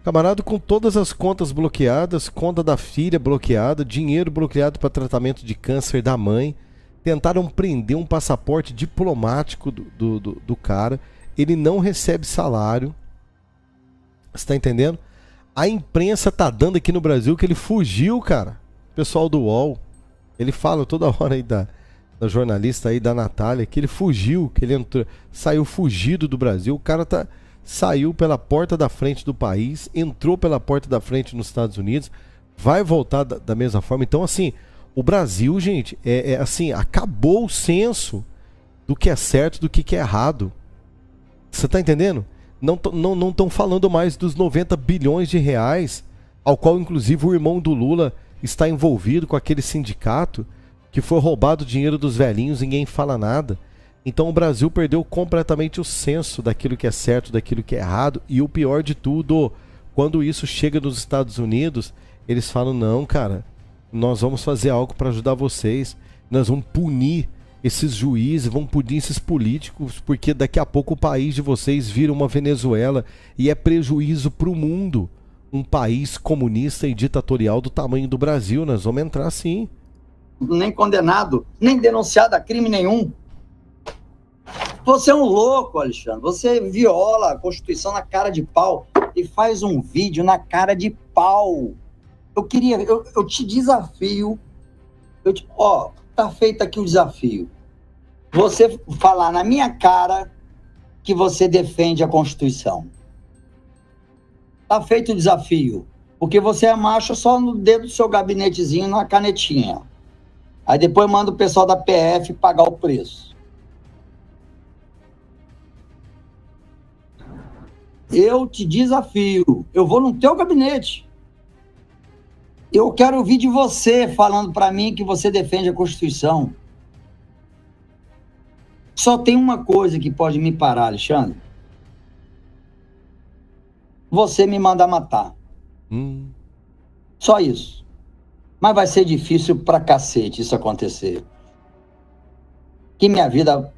Camarada com todas as contas bloqueadas, conta da filha bloqueada, dinheiro bloqueado para tratamento de câncer da mãe. Tentaram prender um passaporte diplomático do cara. Ele não recebe salário. Você tá entendendo? A imprensa tá dando aqui no Brasil que ele fugiu, cara. O pessoal do UOL. Ele fala toda hora aí da jornalista aí, da Natália, que ele fugiu, que ele entrou, saiu fugido do Brasil. O cara saiu pela porta da frente do país, entrou pela porta da frente nos Estados Unidos, vai voltar da mesma forma. Então, assim, o Brasil, gente, assim, acabou o senso do que é certo, do que é errado. Você tá entendendo? Não estão falando mais dos 90 bilhões de reais, ao qual, inclusive, o irmão do Lula está envolvido com aquele sindicato que foi roubado o dinheiro dos velhinhos, ninguém fala nada. Então o Brasil perdeu completamente o senso daquilo que é certo, daquilo que é errado. E o pior de tudo, quando isso chega nos Estados Unidos, eles falam, não, cara, nós vamos fazer algo para ajudar vocês. Nós vamos punir esses juízes, vão punir esses políticos, porque daqui a pouco o país de vocês vira uma Venezuela e é prejuízo para o mundo. Um país comunista e ditatorial do tamanho do Brasil, nós vamos entrar sim. Nem condenado, nem denunciado a crime nenhum. Você é um louco, Alexandre. Você viola a Constituição na cara de pau e faz um vídeo na cara de pau. Eu te desafio. Tá feito aqui o desafio. Você falar na minha cara que você defende a Constituição. Tá feito o desafio. Porque você é macho só no dedo do seu gabinetezinho, na canetinha. Aí depois manda o pessoal da PF pagar o preço. Eu te desafio. Eu vou no teu gabinete. Eu quero ouvir de você falando para mim que você defende a Constituição. Só tem uma coisa que pode me parar, Alexandre. Você me mandar matar. Só isso. Mas vai ser difícil pra cacete isso acontecer. Que minha vida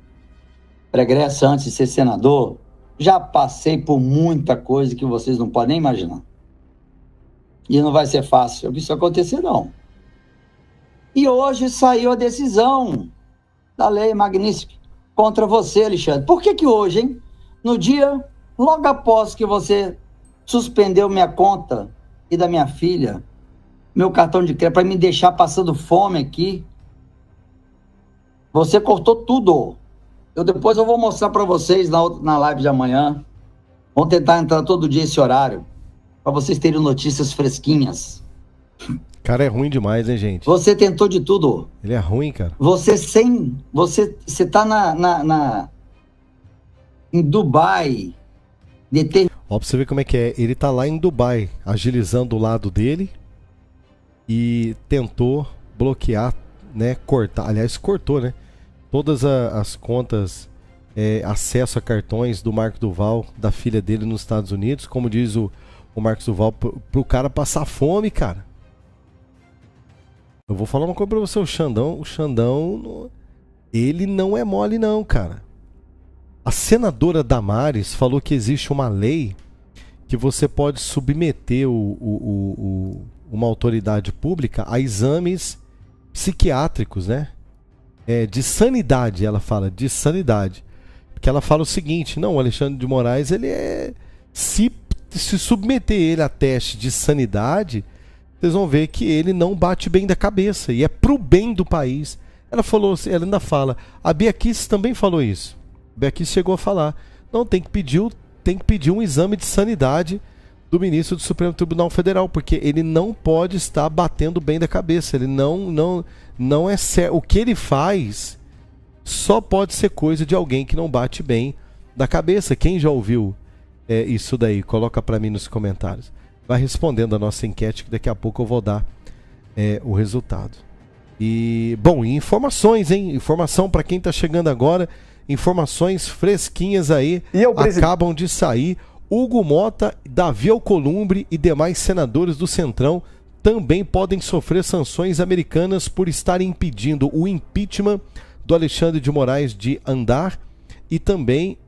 pregressa antes de ser senador, já passei por muita coisa que vocês não podem nem imaginar. E não vai ser fácil isso acontecer, não. E hoje saiu a decisão da lei Magnitsky contra você, Alexandre. Por que hoje, hein? No dia, logo após que você suspendeu minha conta e da minha filha, meu cartão de crédito, para me deixar passando fome aqui, você cortou tudo. Depois eu vou mostrar para vocês na live de amanhã. Vamos tentar entrar todo dia esse horário, para vocês terem notícias fresquinhas. Cara, é ruim demais, hein, gente? Você tentou de tudo. Ele é ruim, cara. Você tá em Dubai. Ó, pra você ver como é que é. Ele tá lá em Dubai, agilizando o lado dele e tentou bloquear, né, cortar. Aliás, cortou, né? Todas as contas, acesso a cartões do Marco Duval, da filha dele nos Estados Unidos, como diz o Marcos Duval, pro cara passar fome, cara. Eu vou falar uma coisa pra você, o Xandão, ele não é mole não, cara. A senadora Damares falou que existe uma lei que você pode submeter uma autoridade pública a exames psiquiátricos, né? De sanidade, ela fala, de sanidade. Porque ela fala o seguinte, não, o Alexandre de Moraes, ele se submeter ele a teste de sanidade, vocês vão ver que ele não bate bem da cabeça, e é pro bem do país. Ela ainda fala, a Bia Kicis também falou isso. A Bia Kicis chegou a falar, não, tem que pedir um exame de sanidade do ministro do Supremo Tribunal Federal, porque ele não pode estar batendo bem da cabeça, ele não é certo. O que ele faz só pode ser coisa de alguém que não bate bem da cabeça. Quem já ouviu isso daí? Coloca pra mim nos comentários. Vai respondendo a nossa enquete que daqui a pouco eu vou dar o resultado. E, bom, informações, hein? Informação para quem tá chegando agora, informações fresquinhas aí, acabam de sair. Hugo Mota, Davi Alcolumbre e demais senadores do Centrão também podem sofrer sanções americanas por estarem impedindo o impeachment do Alexandre de Moraes de andar e também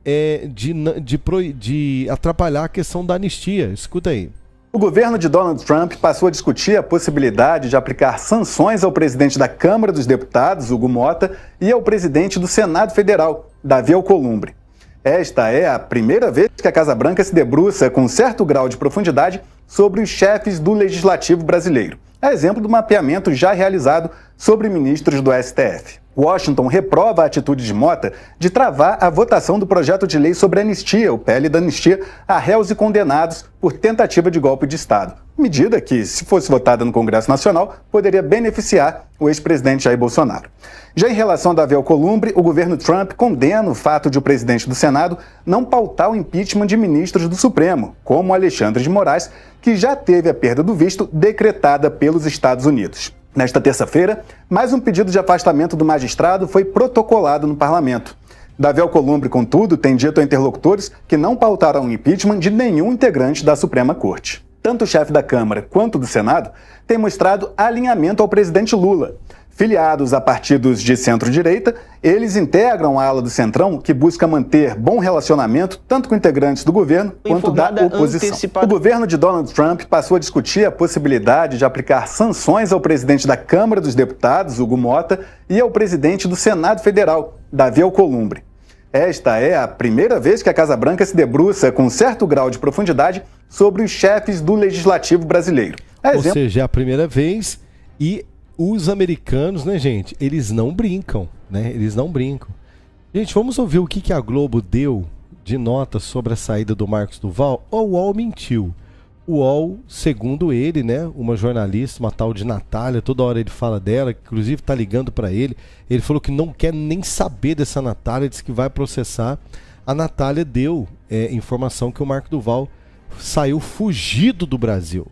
de atrapalhar a questão da anistia. Escuta aí. O governo de Donald Trump passou a discutir a possibilidade de aplicar sanções ao presidente da Câmara dos Deputados, Hugo Mota, e ao presidente do Senado Federal, Davi Alcolumbre. Esta é a primeira vez que a Casa Branca se debruça com certo grau de profundidade sobre os chefes do Legislativo brasileiro. É exemplo do mapeamento já realizado sobre ministros do STF. Washington reprova a atitude de Mota de travar a votação do projeto de lei sobre anistia, o PL da anistia, a réus e condenados por tentativa de golpe de Estado. Medida que, se fosse votada no Congresso Nacional, poderia beneficiar o ex-presidente Jair Bolsonaro. Já em relação a Davi Alcolumbre, o governo Trump condena o fato de o presidente do Senado não pautar o impeachment de ministros do Supremo, como Alexandre de Moraes, que já teve a perda do visto decretada pelos Estados Unidos. Nesta terça-feira, mais um pedido de afastamento do magistrado foi protocolado no parlamento. Davi Alcolumbre, contudo, tem dito a interlocutores que não pautarão o impeachment de nenhum integrante da Suprema Corte. Tanto o chefe da Câmara quanto do Senado têm mostrado alinhamento ao presidente Lula. Filiados a partidos de centro-direita, eles integram a ala do Centrão, que busca manter bom relacionamento tanto com integrantes do governo quanto da oposição. O governo de Donald Trump passou a discutir a possibilidade de aplicar sanções ao presidente da Câmara dos Deputados, Hugo Mota, e ao presidente do Senado Federal, Davi Alcolumbre. Esta é a primeira vez que a Casa Branca se debruça com um certo grau de profundidade sobre os chefes do legislativo brasileiro. Ou seja, é a primeira vez e os americanos, né, gente, eles não brincam, né? Eles não brincam. Gente, vamos ouvir o que a Globo deu de nota sobre a saída do Marcos Duval? O UOL mentiu. O UOL, segundo ele, né, uma jornalista, uma tal de Natália, toda hora ele fala dela, inclusive tá ligando para ele. Ele falou que não quer nem saber dessa Natália, disse que vai processar. A Natália deu informação que o Marcos Duval saiu fugido do Brasil.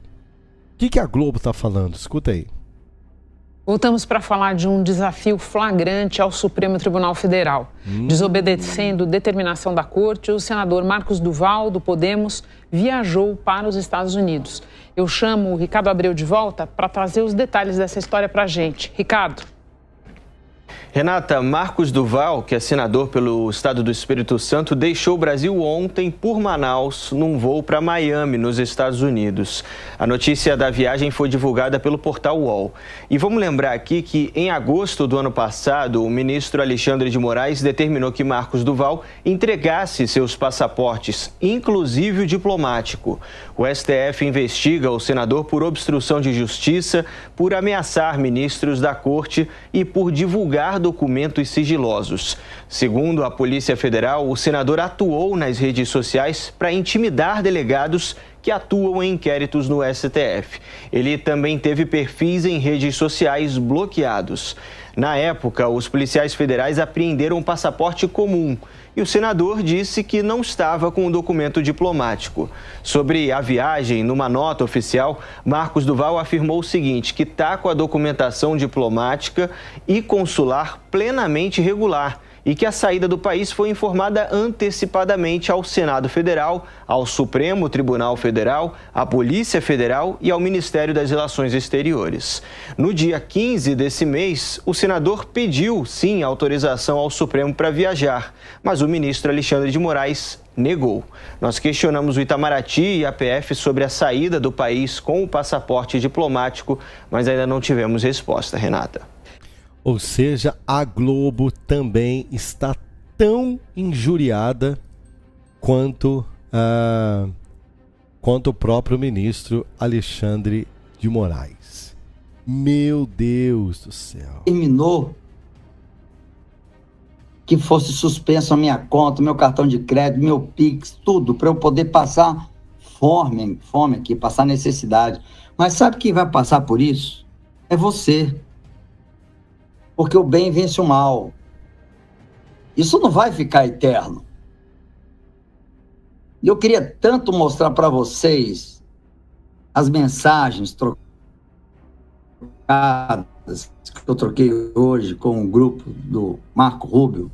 O que a Globo tá falando? Escuta aí. Voltamos para falar de um desafio flagrante ao Supremo Tribunal Federal. Desobedecendo determinação da corte, o senador Marcos Duval, do Podemos, viajou para os Estados Unidos. Eu chamo o Ricardo Abreu de volta para trazer os detalhes dessa história para a gente. Ricardo. Renata, Marcos Duval, que é senador pelo estado do Espírito Santo, deixou o Brasil ontem por Manaus num voo para Miami, nos Estados Unidos. A notícia da viagem foi divulgada pelo portal UOL. E vamos lembrar aqui que em agosto do ano passado, o ministro Alexandre de Moraes determinou que Marcos Duval entregasse seus passaportes, inclusive o diplomático. O STF investiga o senador por obstrução de justiça, por ameaçar ministros da corte e por divulgar documentos sigilosos. Segundo a Polícia Federal, o senador atuou nas redes sociais para intimidar delegados que atuam em inquéritos no STF. Ele também teve perfis em redes sociais bloqueados. Na época, os policiais federais apreenderam um passaporte comum e o senador disse que não estava com o documento diplomático. Sobre a viagem, numa nota oficial, Marcos Duval afirmou o seguinte, que está com a documentação diplomática e consular plenamente regular e que a saída do país foi informada antecipadamente ao Senado Federal, ao Supremo Tribunal Federal, à Polícia Federal e ao Ministério das Relações Exteriores. No dia 15 desse mês, o senador pediu, sim, autorização ao Supremo para viajar, mas o ministro Alexandre de Moraes negou. Nós questionamos o Itamaraty e a PF sobre a saída do país com o passaporte diplomático, mas ainda não tivemos resposta, Renata. Ou seja, a Globo também está tão injuriada quanto o próprio ministro Alexandre de Moraes. Meu Deus do céu. Terminou que fosse suspenso a minha conta, meu cartão de crédito, meu Pix, tudo, para eu poder passar fome aqui, passar necessidade. Mas sabe quem vai passar por isso? É você. Porque o bem vence o mal. Isso não vai ficar eterno. E eu queria tanto mostrar para vocês as mensagens trocadas que eu troquei hoje com o grupo do Marco Rubio.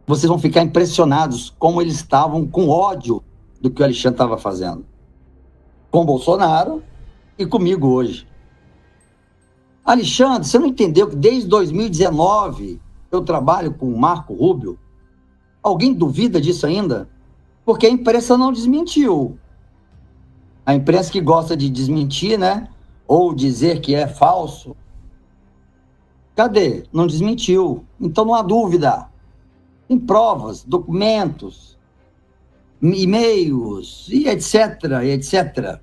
Vocês vão ficar impressionados como eles estavam com ódio do que o Alexandre estava fazendo. Com o Bolsonaro e comigo hoje. Alexandre, você não entendeu que desde 2019 eu trabalho com o Marco Rubio? Alguém duvida disso ainda? Porque a imprensa não desmentiu. A imprensa que gosta de desmentir, né? Ou dizer que é falso. Cadê? Não desmentiu. Então não há dúvida. Tem provas, documentos, e-mails, e etc, e etc.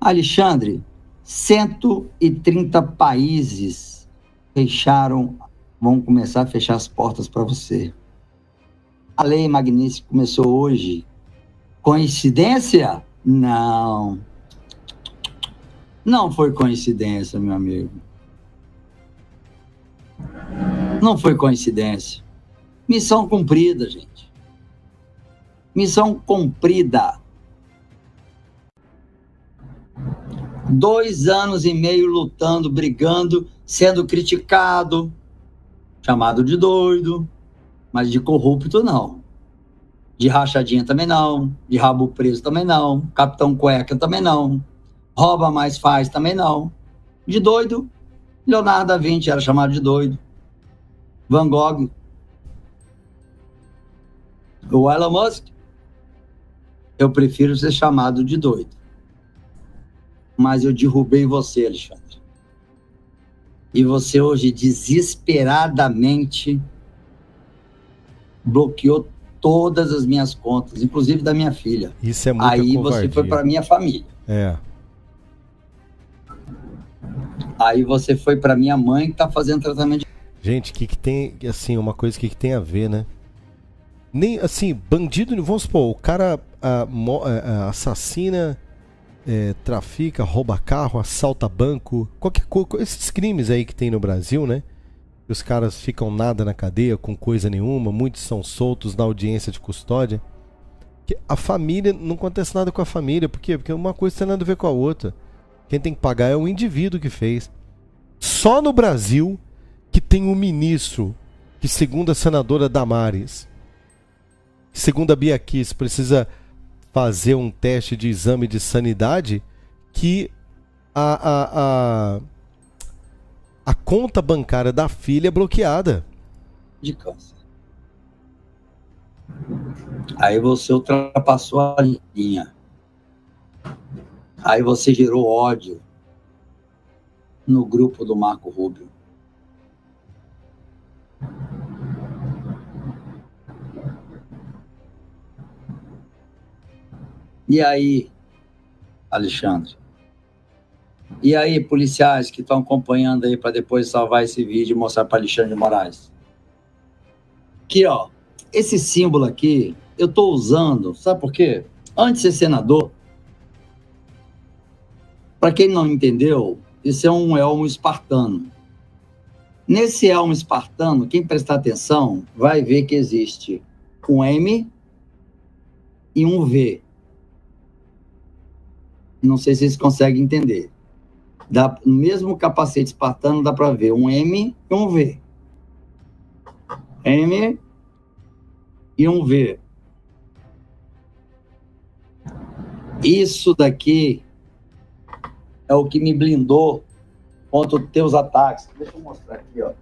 Alexandre, 130 países vão começar a fechar as portas para você. A Lei Magnitsky começou hoje. Coincidência? Não. Não foi coincidência, meu amigo. Não foi coincidência. Missão cumprida, gente. Missão cumprida. 2 anos e meio lutando, brigando, sendo criticado, chamado de doido, mas de corrupto não. De rachadinha também não, de rabo preso também não, capitão cueca também não, rouba mais faz também não. de doido. Leonardo da Vinci era chamado de doido. Van Gogh. O Elon Musk, eu prefiro ser chamado de doido. Mas eu derrubei você, Alexandre. E você hoje desesperadamente bloqueou todas as minhas contas, inclusive da minha filha. Isso é muita Aí covardia. você foi para minha família. É. Aí você foi para minha mãe que tá fazendo tratamento de... Gente, o que tem, assim, uma coisa que tem a ver, né? Nem, assim, bandido, vamos supor, o cara assassina, trafica, rouba carro, assalta banco, qualquer coisa, esses crimes aí que tem no Brasil, né? Os caras ficam nada na cadeia com coisa nenhuma, muitos são soltos na audiência de custódia. Que a família, não acontece nada com a família, por quê? Porque uma coisa tem nada a ver com a outra. Quem tem que pagar é o indivíduo que fez. Só no Brasil que tem um ministro que, segundo a senadora Damares, segundo a Bia Kiss, precisa fazer um teste de exame de sanidade, que a conta bancária da filha é bloqueada. De câncer. Aí você ultrapassou a linha. Aí você gerou ódio no grupo do Marco Rubio. E aí, Alexandre? E aí, policiais que estão acompanhando aí para depois salvar esse vídeo e mostrar para Alexandre de Moraes? Aqui, ó, esse símbolo aqui, eu tô usando, sabe por quê? Antes de ser senador, para quem não entendeu, isso é um elmo espartano. Nesse elmo espartano, quem prestar atenção vai ver que existe um M e um V. Não sei se vocês conseguem entender. No mesmo capacete espartano dá para ver um M e um V. M e um V. Isso daqui é o que me blindou contra os teus ataques. Deixa eu mostrar aqui, ó.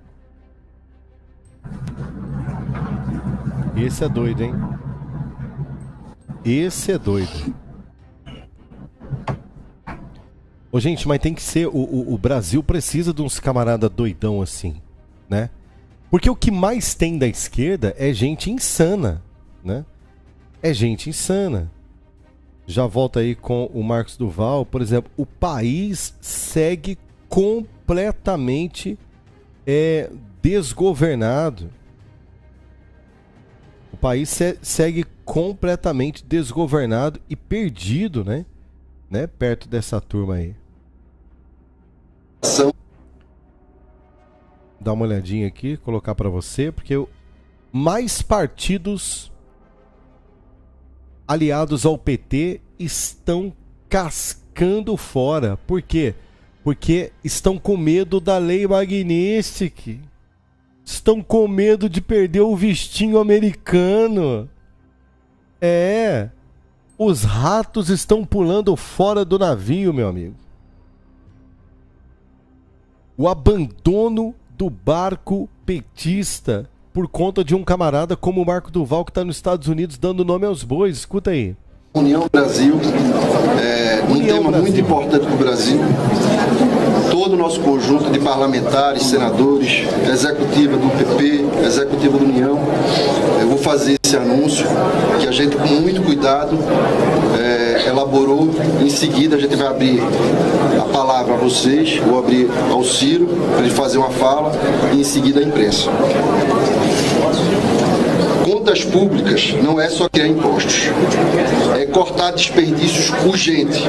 Esse é doido, hein? Esse é doido. Ô, gente, mas tem que ser... O Brasil precisa de uns camarada doidão assim, né? Porque o que mais tem da esquerda é gente insana, né? É gente insana. Já volto aí com o Marcos Duval. Por exemplo, o país segue completamente desgovernado. O país segue completamente desgovernado e perdido, né? Perto dessa turma aí. Dá uma olhadinha aqui, colocar para você, porque mais partidos aliados ao PT estão cascando fora. Por quê? Porque estão com medo da lei Magnitsky. Estão com medo de perder o vistinho americano. Os ratos estão pulando fora do navio, meu amigo. O abandono do barco petista por conta de um camarada como o Marco Duval, que está nos Estados Unidos dando nome aos bois. Escuta aí. União Brasil um tema muito importante para o Brasil. Todo o nosso conjunto de parlamentares, senadores, executiva do PP, executiva da União, eu vou fazer esse anúncio que a gente, com muito cuidado, elaborou. Em seguida, a gente vai abrir a palavra a vocês, vou abrir ao Ciro para ele fazer uma fala e, em seguida, a imprensa. Contas públicas não é só criar impostos, é cortar desperdícios urgente.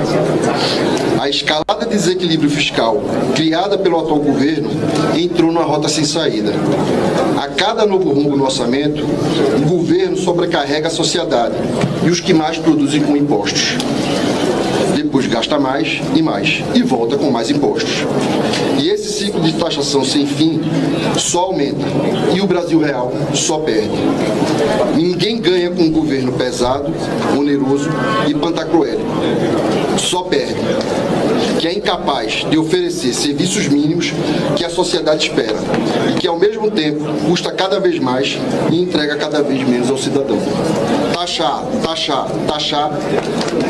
A escalada de desequilíbrio fiscal criada pelo atual governo entrou numa rota sem saída. A cada novo rumo no orçamento, o governo sobrecarrega a sociedade e os que mais produzem com impostos. Depois gasta mais e volta com mais impostos. E esse ciclo de taxação sem fim só aumenta e o Brasil real só perde. Ninguém ganha com um governo pesado, oneroso e pantacruélico. Só perde. que é incapaz de oferecer serviços mínimos que a sociedade espera e que, ao mesmo tempo, custa cada vez mais e entrega cada vez menos ao cidadão. Taxar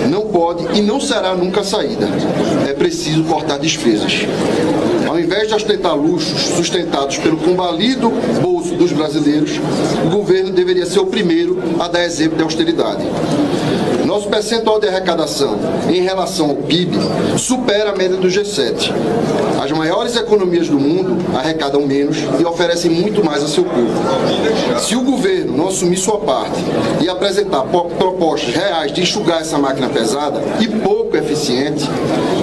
não pode e não será nunca a saída. É preciso cortar despesas. Ao invés de ostentar luxos sustentados pelo combalido bolso dos brasileiros, o governo deveria ser o primeiro a dar exemplo de austeridade. Nosso percentual de arrecadação em relação ao PIB supera a média do G7. As maiores economias do mundo arrecadam menos e oferecem muito mais a seu povo. Se o governo não assumir sua parte e apresentar propostas reais de enxugar essa máquina pesada e pouco eficiente,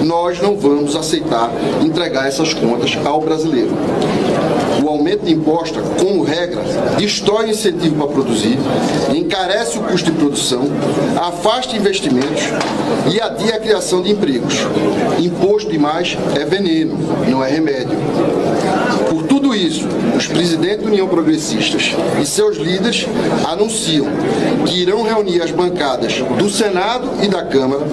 nós não vamos aceitar entregar essas contas ao brasileiro. O aumento de imposto, como regra, destrói o incentivo para produzir, encarece o custo de produção, afasta investimentos e adia a criação de empregos. Imposto demais é veneno, não é remédio. Por tudo isso, os presidentes da União Progressistas e seus líderes anunciam que irão reunir as bancadas do Senado e da Câmara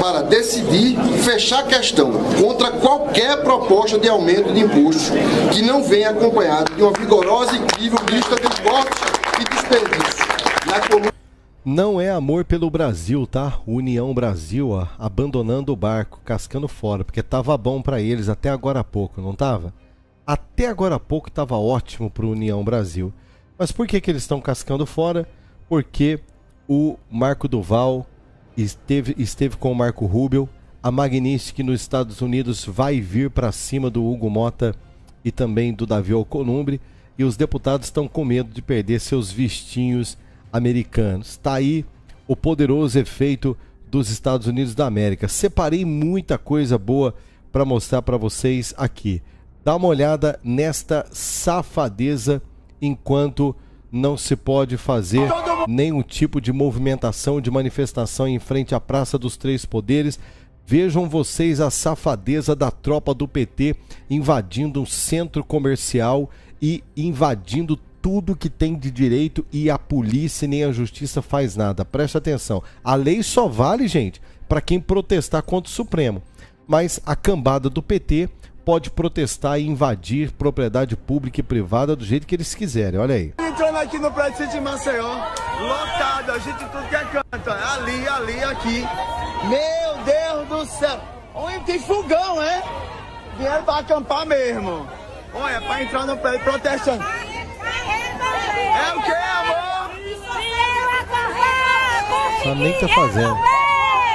para decidir fechar a questão contra qualquer proposta de aumento de impostos que não venha acompanhado de uma vigorosa e incrível lista de cortes e desperdícios. Não é amor pelo Brasil, tá? União Brasil, ó, abandonando o barco, cascando fora, porque tava bom para eles até agora há pouco, não tava? Até agora há pouco estava ótimo para o União Brasil. Mas por que eles estão cascando fora? Porque o Marco Duval esteve com o Marco Rubio. A Magnífica nos Estados Unidos vai vir para cima do Hugo Mota e também do Davi Alcolumbre. E os deputados estão com medo de perder seus vistinhos americanos. Está aí o poderoso efeito dos Estados Unidos da América. Separei muita coisa boa para mostrar para vocês aqui. Dá uma olhada nesta safadeza, enquanto não se pode fazer nenhum tipo de movimentação, de manifestação em frente à Praça dos Três Poderes. Vejam vocês a safadeza da tropa do PT invadindo um centro comercial e invadindo tudo que tem de direito, e a polícia nem a justiça faz nada. Presta atenção, a lei só vale, gente, para quem protestar contra o Supremo. Mas a cambada do PT pode protestar e invadir propriedade pública e privada do jeito que eles quiserem, olha aí. Entrando aqui no prédio de Maceió, lotado, a gente tudo que é canto, ali, aqui. Meu Deus do céu, olha, tem fogão, é? Vieram pra acampar mesmo. Olha, pra entrar no prédio protestando. É o que, amor? Sabe nem o que tá fazendo.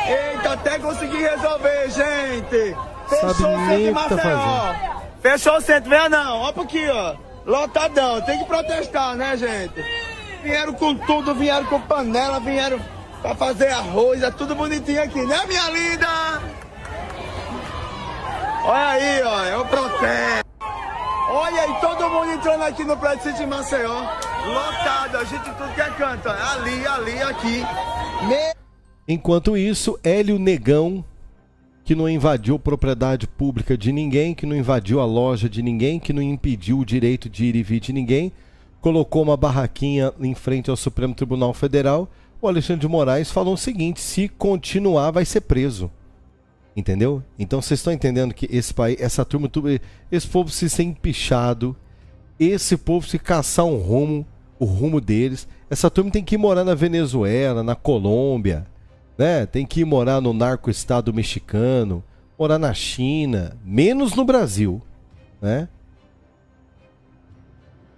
Eita, até consegui resolver, gente. Fechou o centro de Maceió. Fechou o centro, venha não. Olha pra aqui, ó. Lotadão. Tem que protestar, né, gente? Vieram com tudo, vieram com panela, vieram pra fazer arroz. É tudo bonitinho aqui, né, minha linda? Olha aí, ó. É o protesto. Olha aí, todo mundo entrando aqui no prédio de Maceió. Lotado, a gente tudo que é canto. Ali, aqui. Enquanto isso, Hélio Negão, que não invadiu propriedade pública de ninguém, que não invadiu a loja de ninguém, que não impediu o direito de ir e vir de ninguém, colocou uma barraquinha em frente ao Supremo Tribunal Federal. O Alexandre de Moraes falou o seguinte: se continuar, vai ser preso. Entendeu? Então vocês estão entendendo que esse país, essa turma, esse povo se ser empichado, esse povo se caçar um rumo, o rumo deles. Essa turma tem que ir morar na Venezuela, na Colômbia, né? Tem que ir morar no narco-estado mexicano, morar na China, menos no Brasil, né?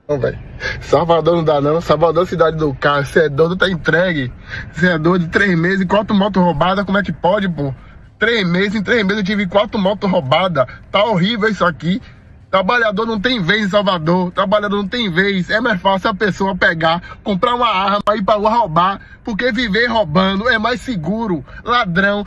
Não, velho. Salvador não dá não. Salvador, cidade do carro. Você é doido, tá entregue. Você é doido, 3 meses, 4 motos roubadas, como é que pode, pô? 3 meses, em 3 meses eu tive 4 motos roubadas. Tá horrível isso aqui. Trabalhador não tem vez em Salvador. Trabalhador não tem vez. É mais fácil a pessoa pegar, comprar uma arma e ir pra rua roubar. Porque viver roubando é mais seguro. Ladrão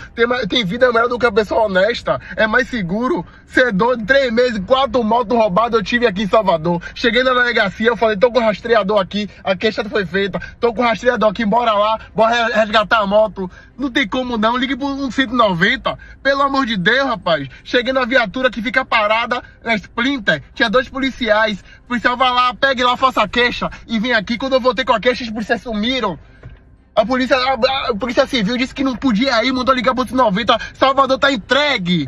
tem vida melhor do que a pessoa honesta. É mais seguro. Cê é doido, 3 meses, 4 motos roubadas eu tive aqui em Salvador. Cheguei na delegacia, eu falei, tô com rastreador aqui. A queixa foi feita. Tô com rastreador aqui, bora lá. Bora resgatar a moto. Não tem como não, ligue por 190. Pelo amor de Deus, rapaz. Cheguei na viatura que fica parada na Splinter. Tinha 2 policiais. O policial vai lá, pegue lá, faça a queixa. E vem aqui, quando eu voltei com a queixa, os policiais sumiram. A polícia civil disse que não podia ir, mandou ligar pro 90. Salvador tá entregue,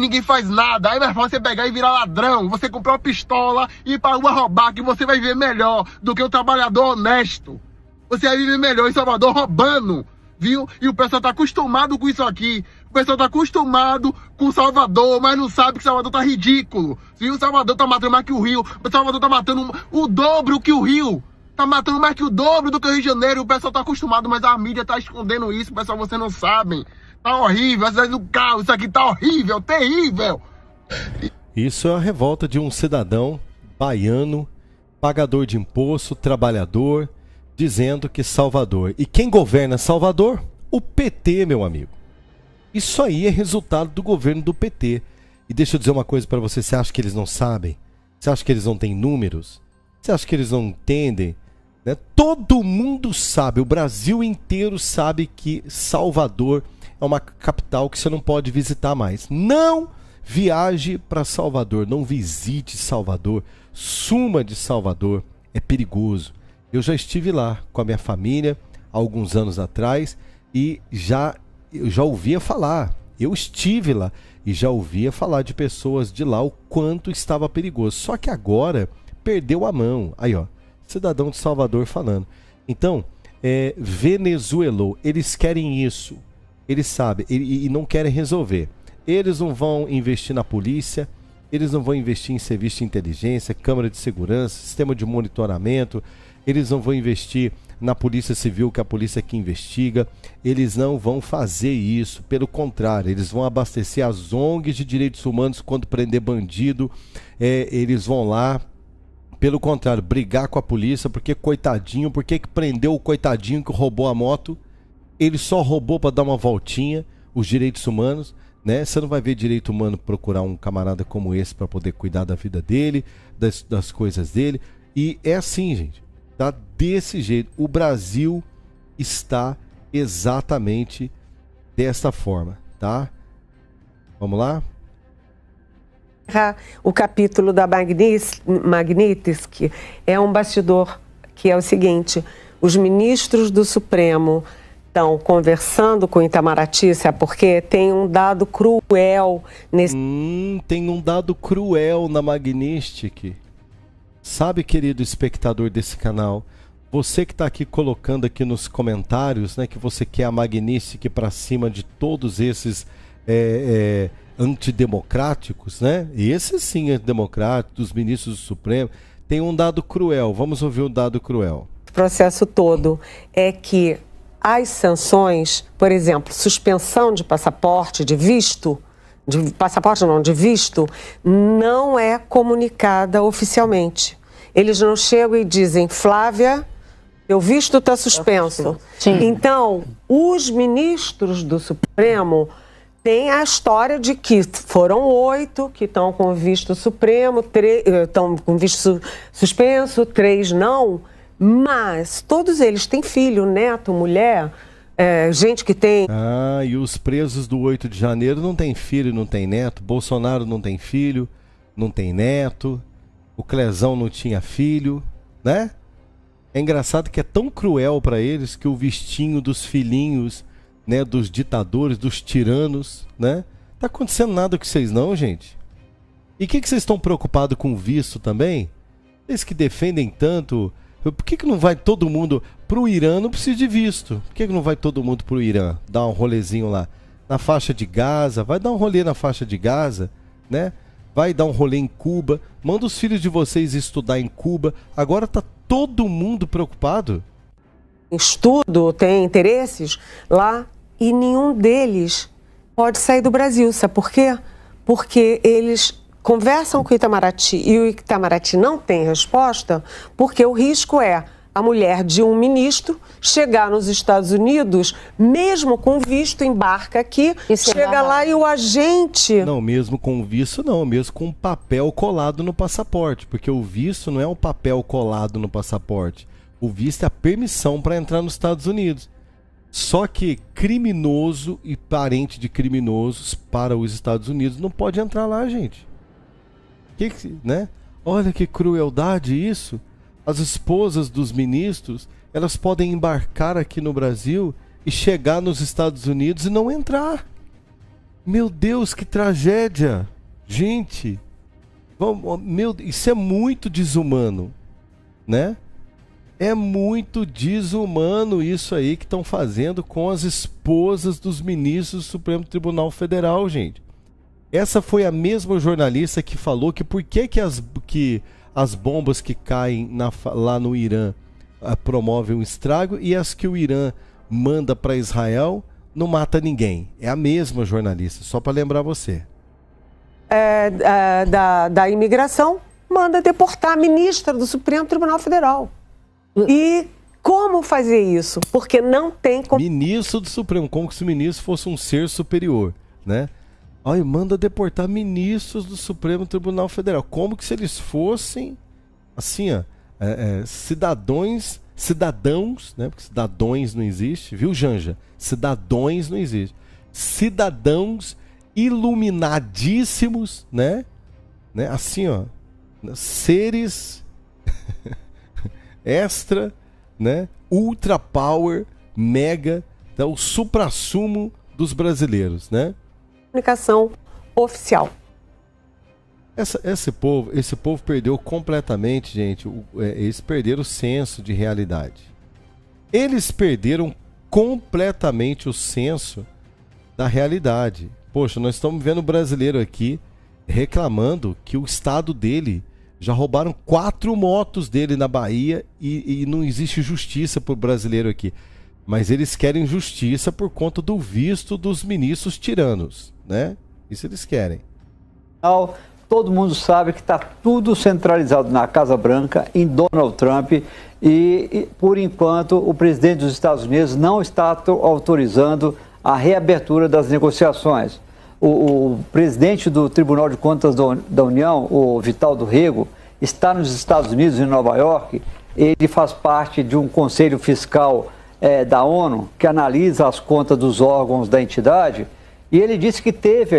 ninguém faz nada. Aí mais fácil você pegar e virar ladrão, você comprar uma pistola e ir pra rua roubar, que você vai viver melhor do que um trabalhador honesto. Você vai viver melhor em Salvador roubando, viu? E o pessoal tá acostumado com isso aqui. O pessoal tá acostumado com Salvador, mas não sabe que Salvador tá ridículo, viu? Salvador tá matando mais que o Rio. Salvador tá matando o dobro que o Rio. Tá matando mais que o dobro do que o Rio de Janeiro. O pessoal tá acostumado, mas a mídia tá escondendo isso. Pessoal, vocês não sabem. Tá horrível. A cidade do carro, isso aqui tá horrível, terrível. Isso é a revolta de um cidadão baiano, pagador de imposto, trabalhador, dizendo que Salvador. E quem governa Salvador? O PT, meu amigo. Isso aí é resultado do governo do PT. E deixa eu dizer uma coisa para você. Você acha que eles não sabem? Você acha que eles não têm números? Você acha que eles não entendem? Né? Todo mundo sabe, o Brasil inteiro sabe que Salvador é uma capital que você não pode visitar mais. Não viaje para Salvador, não visite Salvador, suma de Salvador, é perigoso. Eu já estive lá com a minha família há alguns anos atrás e eu já ouvia falar, eu estive lá e já ouvia falar de pessoas de lá o quanto estava perigoso. Só que agora perdeu a mão. Aí, ó, cidadão de Salvador falando. Então, venezuelou. Eles querem isso. Eles sabem. E não querem resolver. Eles não vão investir na polícia. Eles não vão investir em serviço de inteligência, câmara de segurança, sistema de monitoramento. Eles não vão investir na polícia civil, que é a polícia que investiga. Eles não vão fazer isso. Pelo contrário, eles vão abastecer as ONGs de direitos humanos quando prender bandido. Eles vão lá, pelo contrário, brigar com a polícia, porque coitadinho, porque que prendeu o coitadinho que roubou a moto? Ele só roubou para dar uma voltinha, os direitos humanos, né? Você não vai ver direito humano procurar um camarada como esse para poder cuidar da vida dele, das coisas dele. E é assim, gente, tá desse jeito. O Brasil está exatamente desta forma, tá? Vamos lá? O capítulo da Magnitsky é um bastidor que é o seguinte: os ministros do Supremo estão conversando com Itamaraty, sabe por quê? Tem um dado cruel nesse... Tem um dado cruel na Magnitsky. Sabe, querido espectador desse canal, você que está aqui colocando aqui nos comentários, né, que você quer a Magnitsky para cima de todos esses antidemocráticos, né? Esse sim é democrático, dos ministros do Supremo. Tem um dado cruel. Vamos ouvir o dado cruel. O processo todo é que as sanções, por exemplo, suspensão de passaporte, de visto, de visto, não é comunicada oficialmente. Eles não chegam e dizem: Flávia, teu visto está suspenso. Sim. Então, os ministros do Supremo tem a história de que foram 8 que estão com visto supremo, 3 estão com visto suspenso, 3 não, mas todos eles têm filho, neto, mulher, gente que tem... Ah, e os presos do 8 de janeiro não tem filho, não tem neto. Bolsonaro não tem filho, não tem neto. O Clezão não tinha filho, né? É engraçado que é tão cruel para eles que o vistinho dos filhinhos, né, dos ditadores, dos tiranos, né? Tá acontecendo nada com vocês não, gente? E o que vocês estão preocupados com o visto também? Eles que defendem tanto... Por que não vai todo mundo pro Irã? Não precisa de visto. Por que não vai todo mundo pro Irã? Dar um rolezinho lá na faixa de Gaza. Vai dar um rolê na faixa de Gaza, né? Vai dar um rolê em Cuba. Manda os filhos de vocês estudar em Cuba. Agora tá todo mundo preocupado. Estudo, tem interesses lá e nenhum deles pode sair do Brasil. Sabe por quê? Porque eles conversam com o Itamaraty e o Itamaraty não tem resposta, porque o risco é a mulher de um ministro chegar nos Estados Unidos, mesmo com visto, embarca aqui, chega lá e o agente... Não, mesmo com visto não, mesmo com papel colado no passaporte, porque o visto não é um papel colado no passaporte, o visto é a permissão para entrar nos Estados Unidos. Só que criminoso e parente de criminosos para os Estados Unidos não pode entrar lá, gente. Né? Olha que crueldade isso. As esposas dos ministros elas podem embarcar aqui no Brasil e chegar nos Estados Unidos e não entrar. Meu Deus, que tragédia! Gente, isso é muito desumano, né? É muito desumano isso aí que estão fazendo com as esposas dos ministros do Supremo Tribunal Federal, gente. Essa foi a mesma jornalista que falou que por que as bombas que caem lá no Irã promovem um estrago e as que o Irã manda para Israel não mata ninguém. É a mesma jornalista, só para lembrar você. Da imigração manda deportar a ministra do Supremo Tribunal Federal. E como fazer isso? Porque não tem como... Ministro do Supremo, como se o ministro fosse um ser superior, né? Olha, manda deportar ministros do Supremo Tribunal Federal. Como que se eles fossem, assim, ó, cidadãos, né? Porque cidadãos não existe, viu, Janja? Cidadãos não existe. Cidadãos iluminadíssimos, né? Assim, ó, seres extra, né? Ultra power, mega, o suprassumo dos brasileiros, né? Comunicação oficial. Esse povo perdeu completamente, gente. Eles perderam o senso de realidade. Eles perderam completamente o senso da realidade. Poxa, nós estamos vendo o brasileiro aqui reclamando que o estado dele já roubaram 4 motos dele na Bahia e não existe justiça para o brasileiro aqui. Mas eles querem justiça por conta do visto dos ministros tiranos, né? Isso eles querem. Todo mundo sabe que está tudo centralizado na Casa Branca, em Donald Trump, e por enquanto o presidente dos Estados Unidos não está autorizando a reabertura das negociações. O presidente do Tribunal de Contas da União, o Vital do Rego, está nos Estados Unidos, em Nova York. Ele faz parte de um conselho fiscal da ONU, que analisa as contas dos órgãos da entidade, e ele disse que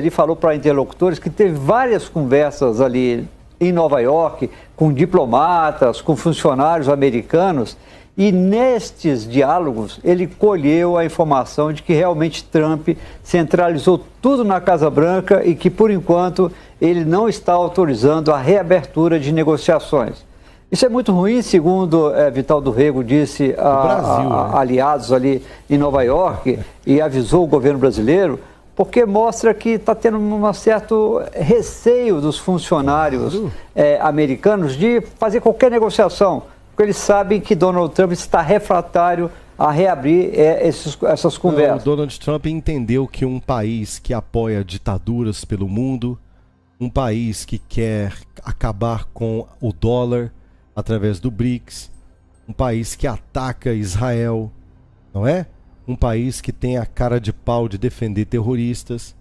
falou para interlocutores que teve várias conversas ali em Nova York, com diplomatas, com funcionários americanos, e nestes diálogos ele colheu a informação de que realmente Trump centralizou tudo na Casa Branca e que, por enquanto, ele não está autorizando a reabertura de negociações. Isso é muito ruim, segundo Vital do Rego disse a aliados ali em Nova York e avisou o governo brasileiro, porque mostra que está tendo um certo receio dos funcionários americanos de fazer qualquer negociação, porque eles sabem que Donald Trump está refratário a reabrir essas conversas. O Donald Trump entendeu que um país que apoia ditaduras pelo mundo, um país que quer acabar com o dólar através do BRICS, um país que ataca Israel, não é? Um país que tem a cara de pau de defender terroristas,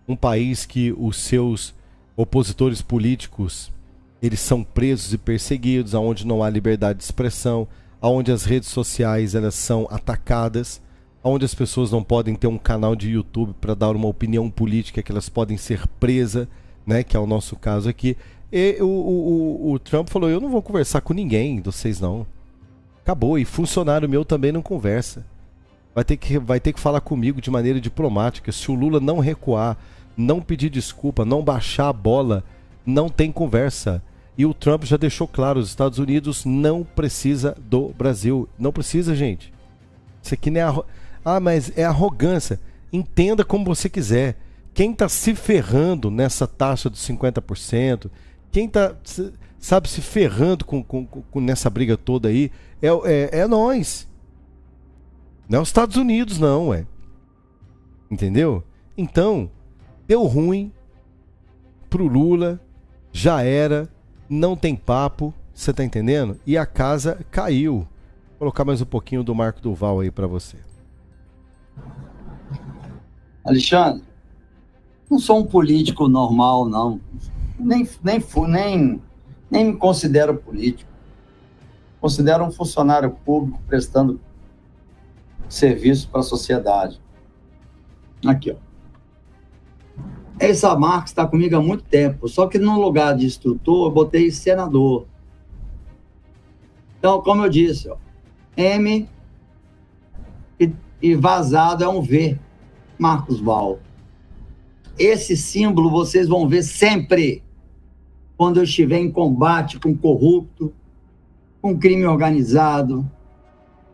um país que os seus opositores políticos eles são presos e perseguidos, onde não há liberdade de expressão, onde as redes sociais elas são atacadas, onde as pessoas não podem ter um canal de YouTube para dar uma opinião política, que elas podem ser presas, né, que é o nosso caso aqui. E o Trump falou, eu não vou conversar com ninguém, vocês não. Acabou, e funcionário meu também não conversa. Vai ter que falar comigo de maneira diplomática. Se o Lula não recuar, não pedir desculpa, não baixar a bola, não tem conversa. E o Trump já deixou claro, os Estados Unidos não precisa do Brasil. Não precisa, gente. Isso aqui não é mas é arrogância. Entenda como você quiser. Quem está se ferrando nessa taxa dos 50%, quem está, sabe, se ferrando nessa briga toda aí, é nós. Não é os Estados Unidos, não, Entendeu? Então, deu ruim pro Lula, já era, não tem papo, você tá entendendo? E a casa caiu. Vou colocar mais um pouquinho do Marco Duval aí para você. Alexandre, não sou um político normal, não. Nem me considero político. Considero um funcionário público prestando serviço para a sociedade. Aqui, ó. Essa marca está comigo há muito tempo, só que no lugar de instrutor eu botei senador. Então, como eu disse, ó, M e vazado é um V. Marcos Val. Esse símbolo vocês vão ver sempre quando eu estiver em combate com corrupto, com crime organizado,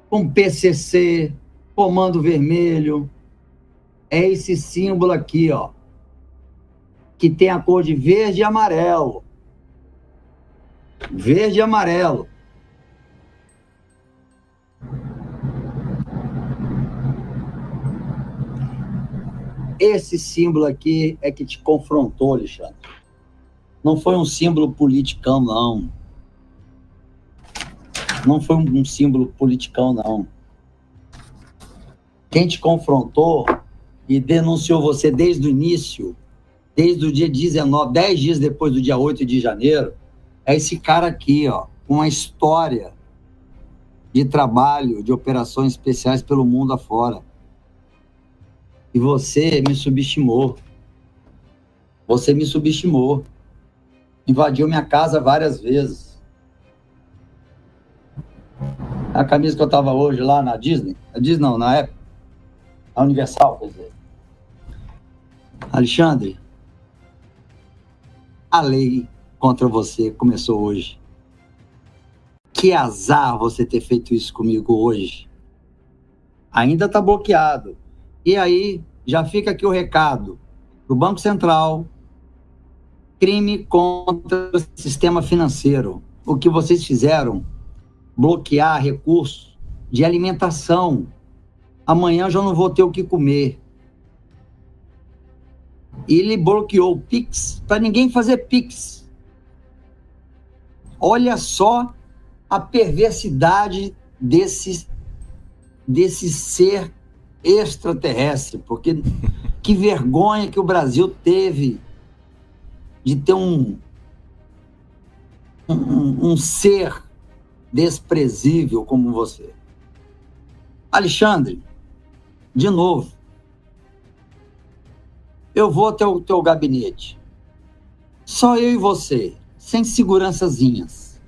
com PCC, Comando Vermelho. É esse símbolo aqui, ó, que tem a cor de verde e amarelo. Verde e amarelo. Esse símbolo aqui é que te confrontou, Alexandre. Não foi um símbolo politicão, não. Não foi um símbolo politicão, não. Quem te confrontou e denunciou você desde o início, desde o dia 19, 10 dias depois do dia 8 de janeiro, é esse cara aqui, ó, com uma história de trabalho, de operações especiais pelo mundo afora. E você me subestimou. Você me subestimou. Invadiu minha casa várias vezes. A camisa que eu tava hoje lá na Disney, na Disney não, na época, a Universal, quer dizer. Alexandre, a lei contra você começou hoje. Que azar você ter feito isso comigo hoje. Ainda tá bloqueado. E aí, já fica aqui o recado do Banco Central, crime contra o sistema financeiro. O que vocês fizeram, bloquear recursos de alimentação. Amanhã eu já não vou ter o que comer. Ele bloqueou o Pix para ninguém fazer Pix. Olha só a perversidade desse ser extraterrestre, porque que vergonha que o Brasil teve de ter um ser desprezível como você. Alexandre, de novo, eu vou até o teu gabinete, só eu e você, sem segurançazinhas,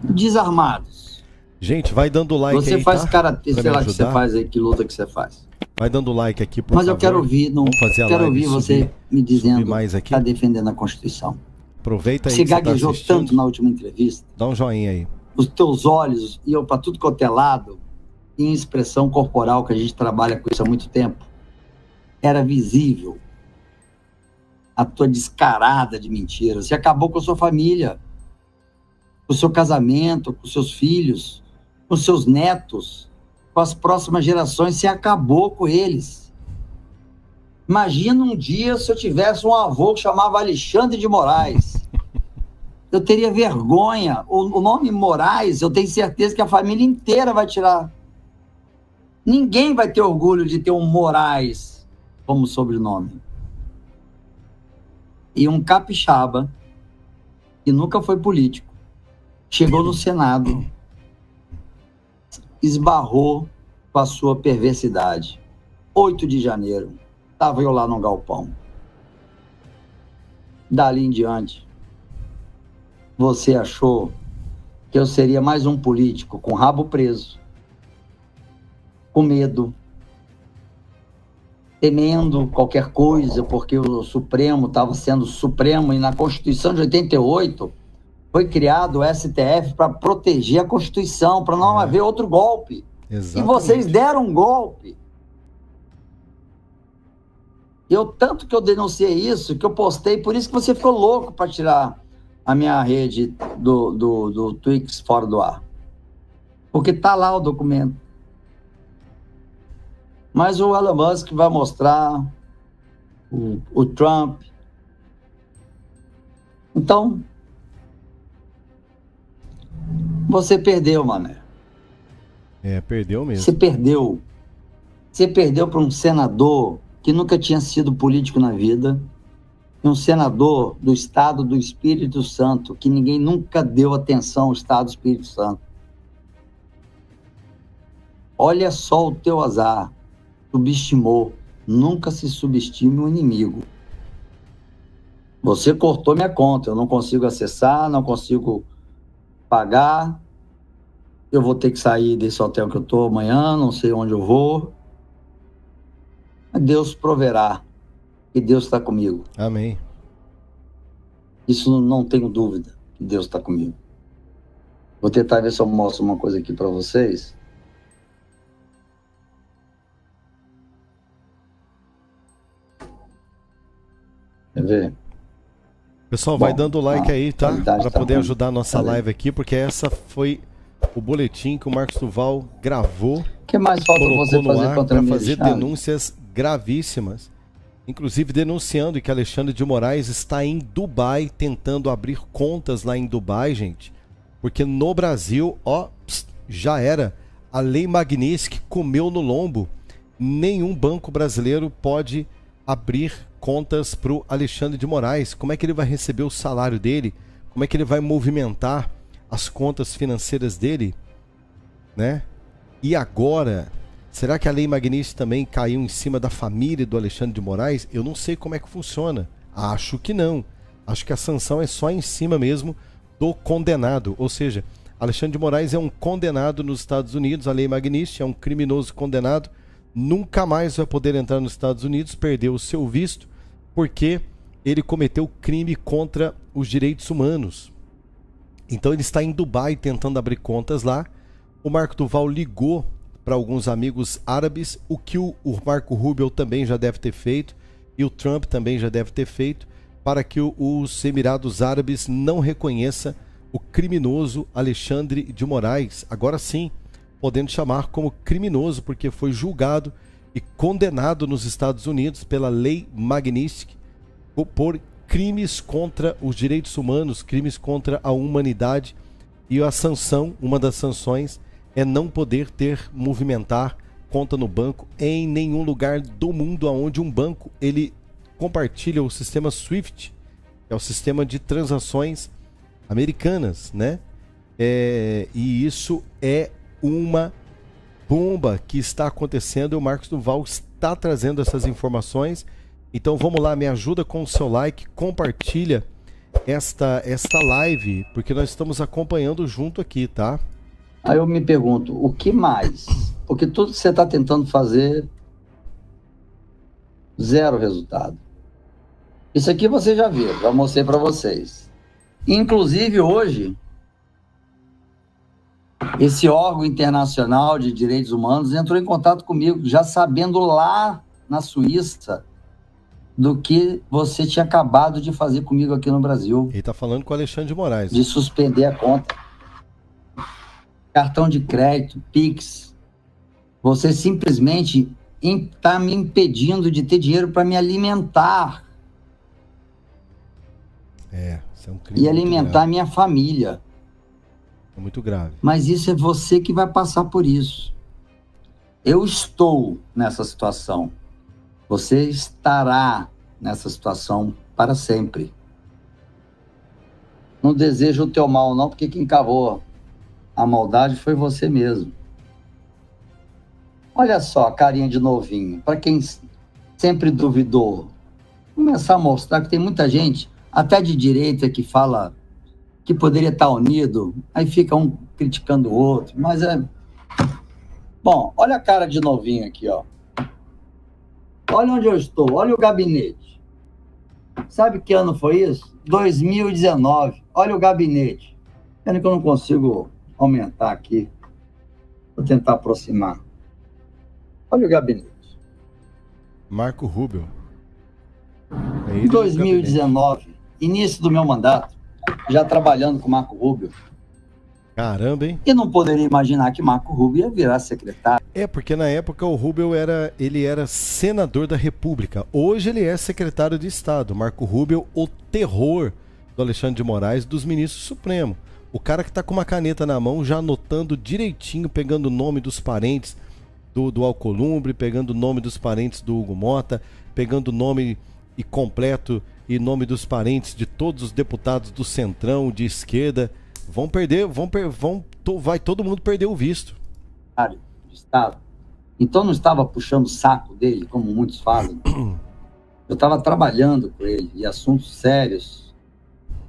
desarmados. Gente, vai dando like você aí, faz tá? karatê, sei lá o que você faz aí, que luta que você faz. Vai dando like aqui, por Mas favor. eu quero ouvir, não quero ouvir você me dizendo que está defendendo a Constituição. Aproveita aí você que você gaguejou tá assistindo. tanto na última entrevista. Dá um joinha aí. Os teus olhos iam para tudo quanto é lado, em expressão corporal, que a gente trabalha com isso há muito tempo. Era visível a tua descarada de mentira. Você acabou com a sua família, com o seu casamento, com os seus filhos, com os seus netos, com as próximas gerações. Você acabou com eles. Imagina um dia se eu tivesse um avô que chamava Alexandre de Moraes. Eu teria vergonha. O nome Moraes, eu tenho certeza que a família inteira vai tirar. Ninguém vai ter orgulho de ter um Moraes como sobrenome. E um capixaba, que nunca foi político, chegou no Senado, esbarrou com a sua perversidade. 8 de janeiro, estava eu lá no galpão. Dali em diante, você achou que eu seria mais um político com rabo preso, com medo, temendo qualquer coisa, porque o Supremo estava sendo Supremo, e na Constituição de 88 foi criado o STF para proteger a Constituição, para não haver outro golpe. Exatamente. E vocês deram um golpe. Tanto que eu denunciei isso, que eu postei, por isso que você ficou louco para tirar a minha rede do Twix fora do ar. Porque tá lá o documento. Mas o Elon Musk vai mostrar, o Trump. Então, você perdeu, mané. Perdeu mesmo. Você perdeu. Você perdeu para um senador que nunca tinha sido político na vida, um senador do Estado do Espírito Santo, que ninguém nunca deu atenção ao Estado do Espírito Santo. Olha só o teu azar. Subestimou. Nunca se subestime o inimigo. Você cortou minha conta. Eu não consigo acessar, não consigo pagar. eu vou ter que sair desse hotel que eu estou amanhã, não sei onde eu vou. Deus proverá, e Deus está comigo. Amém. Isso não tenho dúvida, que Deus está comigo. Vou tentar ver se eu mostro uma coisa aqui para vocês. Quer ver? Pessoal, vai dando like aí, tá? Para poder ajudar a nossa ruim. live aqui, porque essa foi o boletim que o Marcos Duval gravou. O que mais falta você fazer contra mim, para fazer Alexandre? denúncias gravíssimas, inclusive denunciando que Alexandre de Moraes está em Dubai, tentando abrir contas lá em Dubai, gente, porque no Brasil, já era. A Lei Magnitsky comeu no lombo. Nenhum banco brasileiro pode abrir contas para o Alexandre de Moraes. Como é que ele vai receber o salário dele? Como é que ele vai movimentar as contas financeiras dele? Né? E agora, será que a Lei Magnitsky também caiu em cima da família do Alexandre de Moraes? Eu não sei como é que funciona. Acho que não. Acho que a sanção é só em cima mesmo do condenado. Ou seja, Alexandre de Moraes é um condenado nos Estados Unidos. A Lei Magnitsky é um criminoso condenado. Nunca mais vai poder entrar nos Estados Unidos, perdeu o seu visto, porque ele cometeu crime contra os direitos humanos. Então ele está em Dubai tentando abrir contas lá. O Marco Duval ligou para alguns amigos árabes, o que o Marco Rubio também já deve ter feito, e o Trump também já deve ter feito, para que os Emirados Árabes não reconheçam o criminoso Alexandre de Moraes. Agora sim, podendo chamar como criminoso, porque foi julgado e condenado nos Estados Unidos pela Lei Magnitsky por crimes contra os direitos humanos, crimes contra a humanidade. E a sanção, uma das sanções, é não poder movimentar conta no banco em nenhum lugar do mundo onde um banco ele compartilha o sistema SWIFT, que é o sistema de transações americanas, né? E isso é uma bomba que está acontecendo, e o Marcos Duval está trazendo essas informações. Então vamos lá, me ajuda com o seu like, compartilha esta live, porque nós estamos acompanhando junto aqui, tá? Aí eu me pergunto, o que mais? Porque tudo que você está tentando fazer, zero resultado. Isso aqui você já viu, já mostrei para vocês. Inclusive hoje, esse órgão internacional de direitos humanos entrou em contato comigo, já sabendo lá na Suíça do que você tinha acabado de fazer comigo aqui no Brasil. Ele está falando com o Alexandre de Moraes. De suspender a conta. Cartão de crédito, Pix. Você simplesmente está me impedindo de ter dinheiro para me alimentar. Isso é um crime. E alimentar a minha família. É muito grave. Mas isso é você que vai passar por isso. Eu estou nessa situação. Você estará nessa situação para sempre. Não desejo o teu mal, não, porque quem cavou a maldade foi você mesmo. Olha só a carinha de novinho. Para quem sempre duvidou, vou começar a mostrar que tem muita gente, até de direita, que fala que poderia estar unido, aí fica um criticando o outro, mas é... Bom, olha a cara de novinho aqui, ó. Olha onde eu estou, olha o gabinete. Sabe que ano foi isso? 2019. Olha o gabinete. Pena que eu não consigo aumentar aqui. Vou tentar aproximar. Olha o gabinete. Marco Rubio. Em 2019, início do meu mandato, já trabalhando com Marco Rubio. Caramba, hein? E não poderia imaginar que Marco Rubio ia virar secretário. Porque na época o Rubio era senador da República. Hoje ele é secretário de Estado. Marco Rubio, o terror do Alexandre de Moraes, dos ministros supremos. O cara que tá com uma caneta na mão, já anotando direitinho, pegando o nome dos parentes do Alcolumbre, pegando o nome dos parentes do Hugo Mota, pegando o nome e completo e nome dos parentes de todos os deputados do Centrão, de esquerda. Vai todo mundo perder o visto. De Estado. Então não estava puxando o saco dele, como muitos fazem. Eu estava trabalhando com ele em assuntos sérios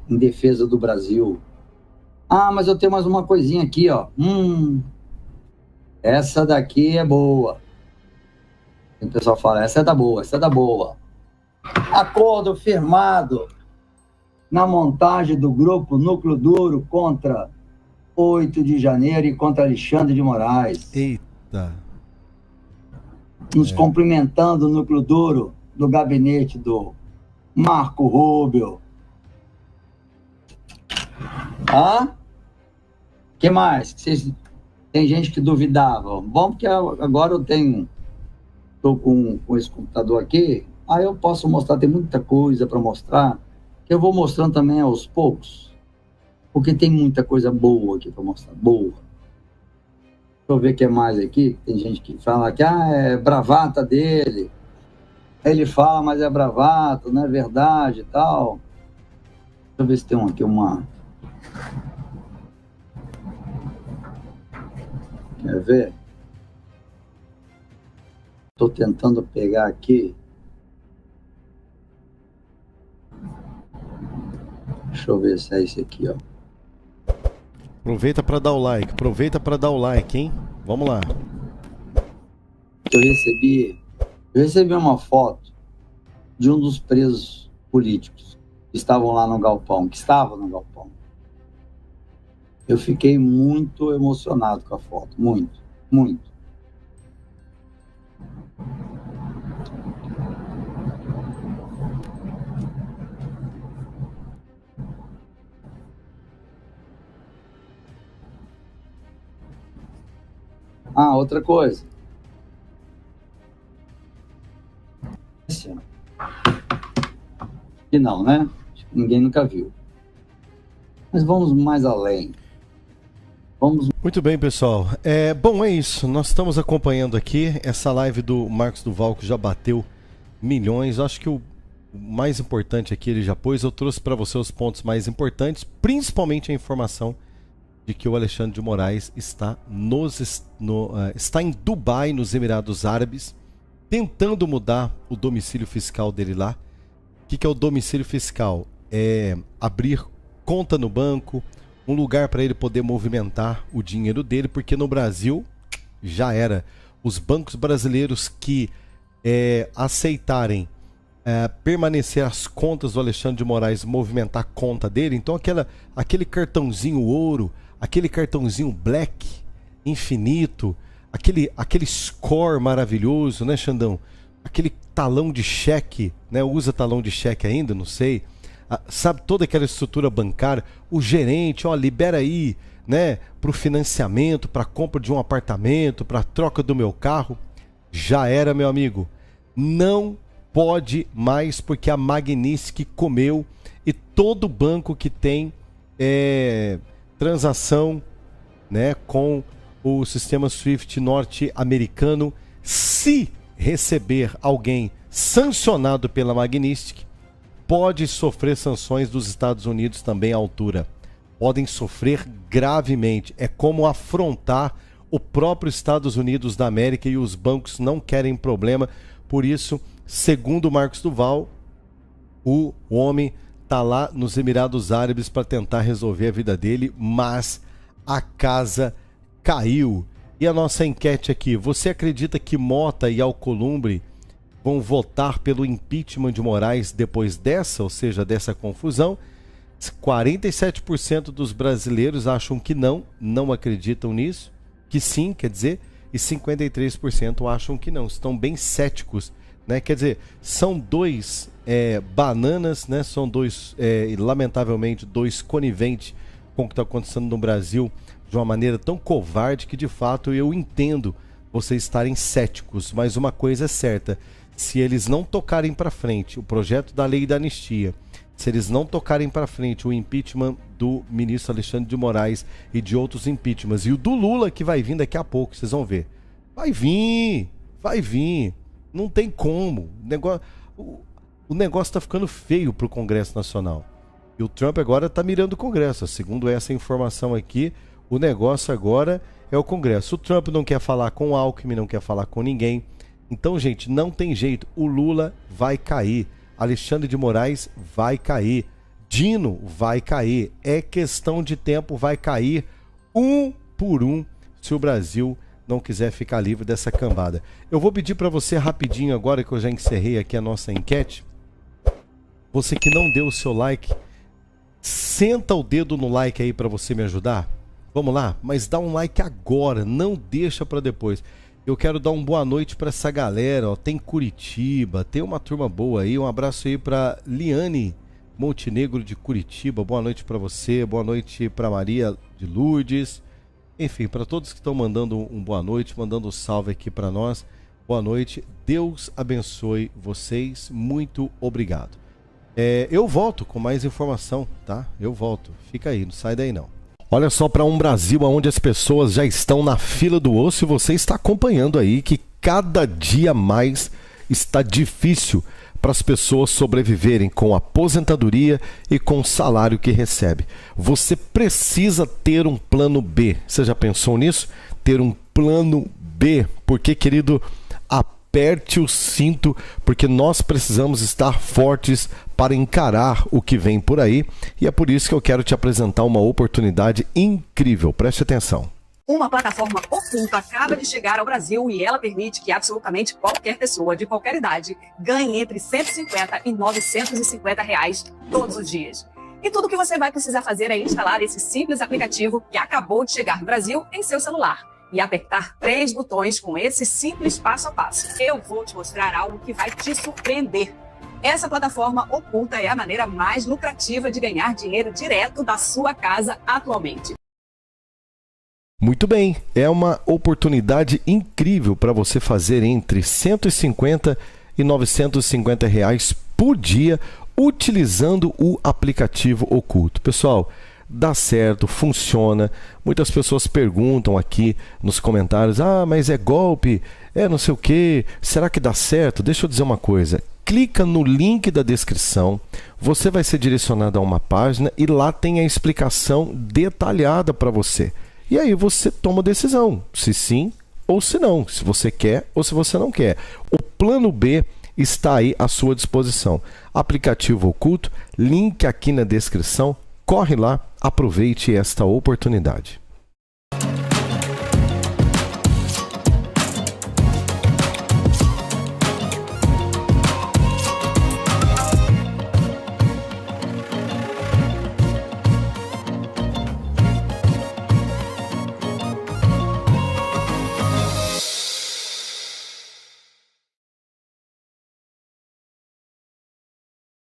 em defesa do Brasil. Ah, mas eu tenho mais uma coisinha aqui, ó. Essa daqui é boa. O pessoal fala, essa é da boa, essa é da boa. Acordo firmado na montagem do grupo Núcleo Duro contra 8 de janeiro e contra Alexandre de Moraes. Eita. Nos cumprimentando o Núcleo Duro do gabinete do Marco Rubio. Que mais? Tem gente que duvidava. Bom, porque agora eu estou com esse computador aqui, aí eu posso mostrar, tem muita coisa para mostrar, que eu vou mostrando também aos poucos, porque tem muita coisa boa aqui para mostrar, boa. Deixa eu ver o que é mais aqui. Tem gente que fala que é bravata dele. Ele fala, mas é bravata, não é verdade e tal. Deixa eu ver se tem aqui uma... Quer ver? Estou tentando pegar aqui. Deixa eu ver se é esse aqui, ó. Aproveita para dar o like, hein? Vamos lá. Eu recebi uma foto de um dos presos políticos que estavam lá no galpão, Eu fiquei muito emocionado com a foto, muito, muito. Outra coisa. E não, né? Acho que ninguém nunca viu. Mas vamos mais além. Muito bem, pessoal. Bom, é isso. Nós estamos acompanhando aqui essa live do Marcos Duval, que já bateu milhões. Acho que o mais importante aqui ele já pôs. Eu trouxe para você os pontos mais importantes, principalmente a informação de que o Alexandre de Moraes está em Dubai, nos Emirados Árabes, tentando mudar o domicílio fiscal dele lá. O que é o domicílio fiscal? É abrir conta no banco, um lugar para ele poder movimentar o dinheiro dele, porque no Brasil já era. Os bancos brasileiros que aceitarem permanecer as contas do Alexandre de Moraes, movimentar a conta dele, então aquele cartãozinho ouro, aquele cartãozinho black, infinito, aquele score maravilhoso, né, Xandão? Aquele talão de cheque, né? Usa talão de cheque ainda, não sei. Sabe, toda aquela estrutura bancária, o gerente, libera aí, né, para o financiamento, para a compra de um apartamento, para a troca do meu carro. Já era, meu amigo. Não pode mais, porque a Magnitsky comeu, e todo banco que tem transação, né, com o sistema SWIFT norte-americano, se receber alguém sancionado pela Magnitsky, pode sofrer sanções dos Estados Unidos também à altura. Podem sofrer gravemente. É como afrontar o próprio Estados Unidos da América, e os bancos não querem problema. Por isso, segundo Marcos Duval, o homem está lá nos Emirados Árabes para tentar resolver a vida dele, mas a casa caiu. E a nossa enquete aqui: você acredita que Mota e Alcolumbre vão votar pelo impeachment de Moraes depois dessa, ou seja, dessa confusão? 47% dos brasileiros acham que não acreditam nisso, que sim, quer dizer, e 53% acham que não, estão bem céticos, né? Quer dizer, são dois bananas, né? São dois, lamentavelmente, dois coniventes com o que está acontecendo no Brasil de uma maneira tão covarde que, de fato, eu entendo vocês estarem céticos, mas uma coisa é certa: se eles não tocarem para frente o projeto da lei da anistia, se eles não tocarem para frente o impeachment do ministro Alexandre de Moraes e de outros impeachments, e o do Lula que vai vir daqui a pouco, vocês vão ver. Vai vir. Não tem como. O negócio está ficando feio para o Congresso Nacional. E o Trump agora está mirando o Congresso. Segundo essa informação aqui, o negócio agora é o Congresso. O Trump não quer falar com o Alckmin, não quer falar com ninguém. Então, gente, não tem jeito. O Lula vai cair. Alexandre de Moraes vai cair. Dino vai cair. É questão de tempo, vai cair um por um se o Brasil não quiser ficar livre dessa cambada. Eu vou pedir para você rapidinho agora que eu já encerrei aqui a nossa enquete. Você que não deu o seu like, senta o dedo no like aí para você me ajudar. Vamos lá? Mas dá um like agora, não deixa para depois. Eu quero dar uma boa noite para essa galera, ó. Tem Curitiba, tem uma turma boa aí. Um abraço aí para Liane Montenegro de Curitiba. Boa noite para você, boa noite para Maria de Lourdes. Enfim, para todos que estão mandando um boa noite, mandando um salve aqui para nós. Boa noite, Deus abençoe vocês, muito obrigado. Eu volto com mais informação, tá? Eu volto, fica aí, não sai daí não. Olha só para um Brasil onde as pessoas já estão na fila do osso e você está acompanhando aí que cada dia mais está difícil para as pessoas sobreviverem com a aposentadoria e com o salário que recebe. Você precisa ter um plano B. Você já pensou nisso? Ter um plano B. Porque, querido, aperte o cinto, porque nós precisamos estar fortes para encarar o que vem por aí. E é por isso que eu quero te apresentar uma oportunidade incrível. Preste atenção. Uma plataforma oculta acaba de chegar ao Brasil e ela permite que absolutamente qualquer pessoa de qualquer idade ganhe entre 150 e 950 reais todos os dias. E tudo que você vai precisar fazer é instalar esse simples aplicativo que acabou de chegar no Brasil em seu celular e apertar 3 botões com esse simples passo a passo. Eu vou te mostrar algo que vai te surpreender. Essa plataforma oculta é a maneira mais lucrativa de ganhar dinheiro direto da sua casa atualmente. Muito bem, é uma oportunidade incrível para você fazer entre 150 e 950 reais por dia utilizando o aplicativo oculto. Pessoal, dá certo, funciona. Muitas pessoas perguntam aqui nos comentários, mas é golpe, não sei o que, será que dá certo? Deixa eu dizer uma coisa, clica no link da descrição, você vai ser direcionado a uma página e lá tem a explicação detalhada para você. E aí você toma a decisão, se sim ou se não, se você quer ou se você não quer. O plano B está aí à sua disposição. Aplicativo oculto, link aqui na descrição, corre lá, aproveite esta oportunidade.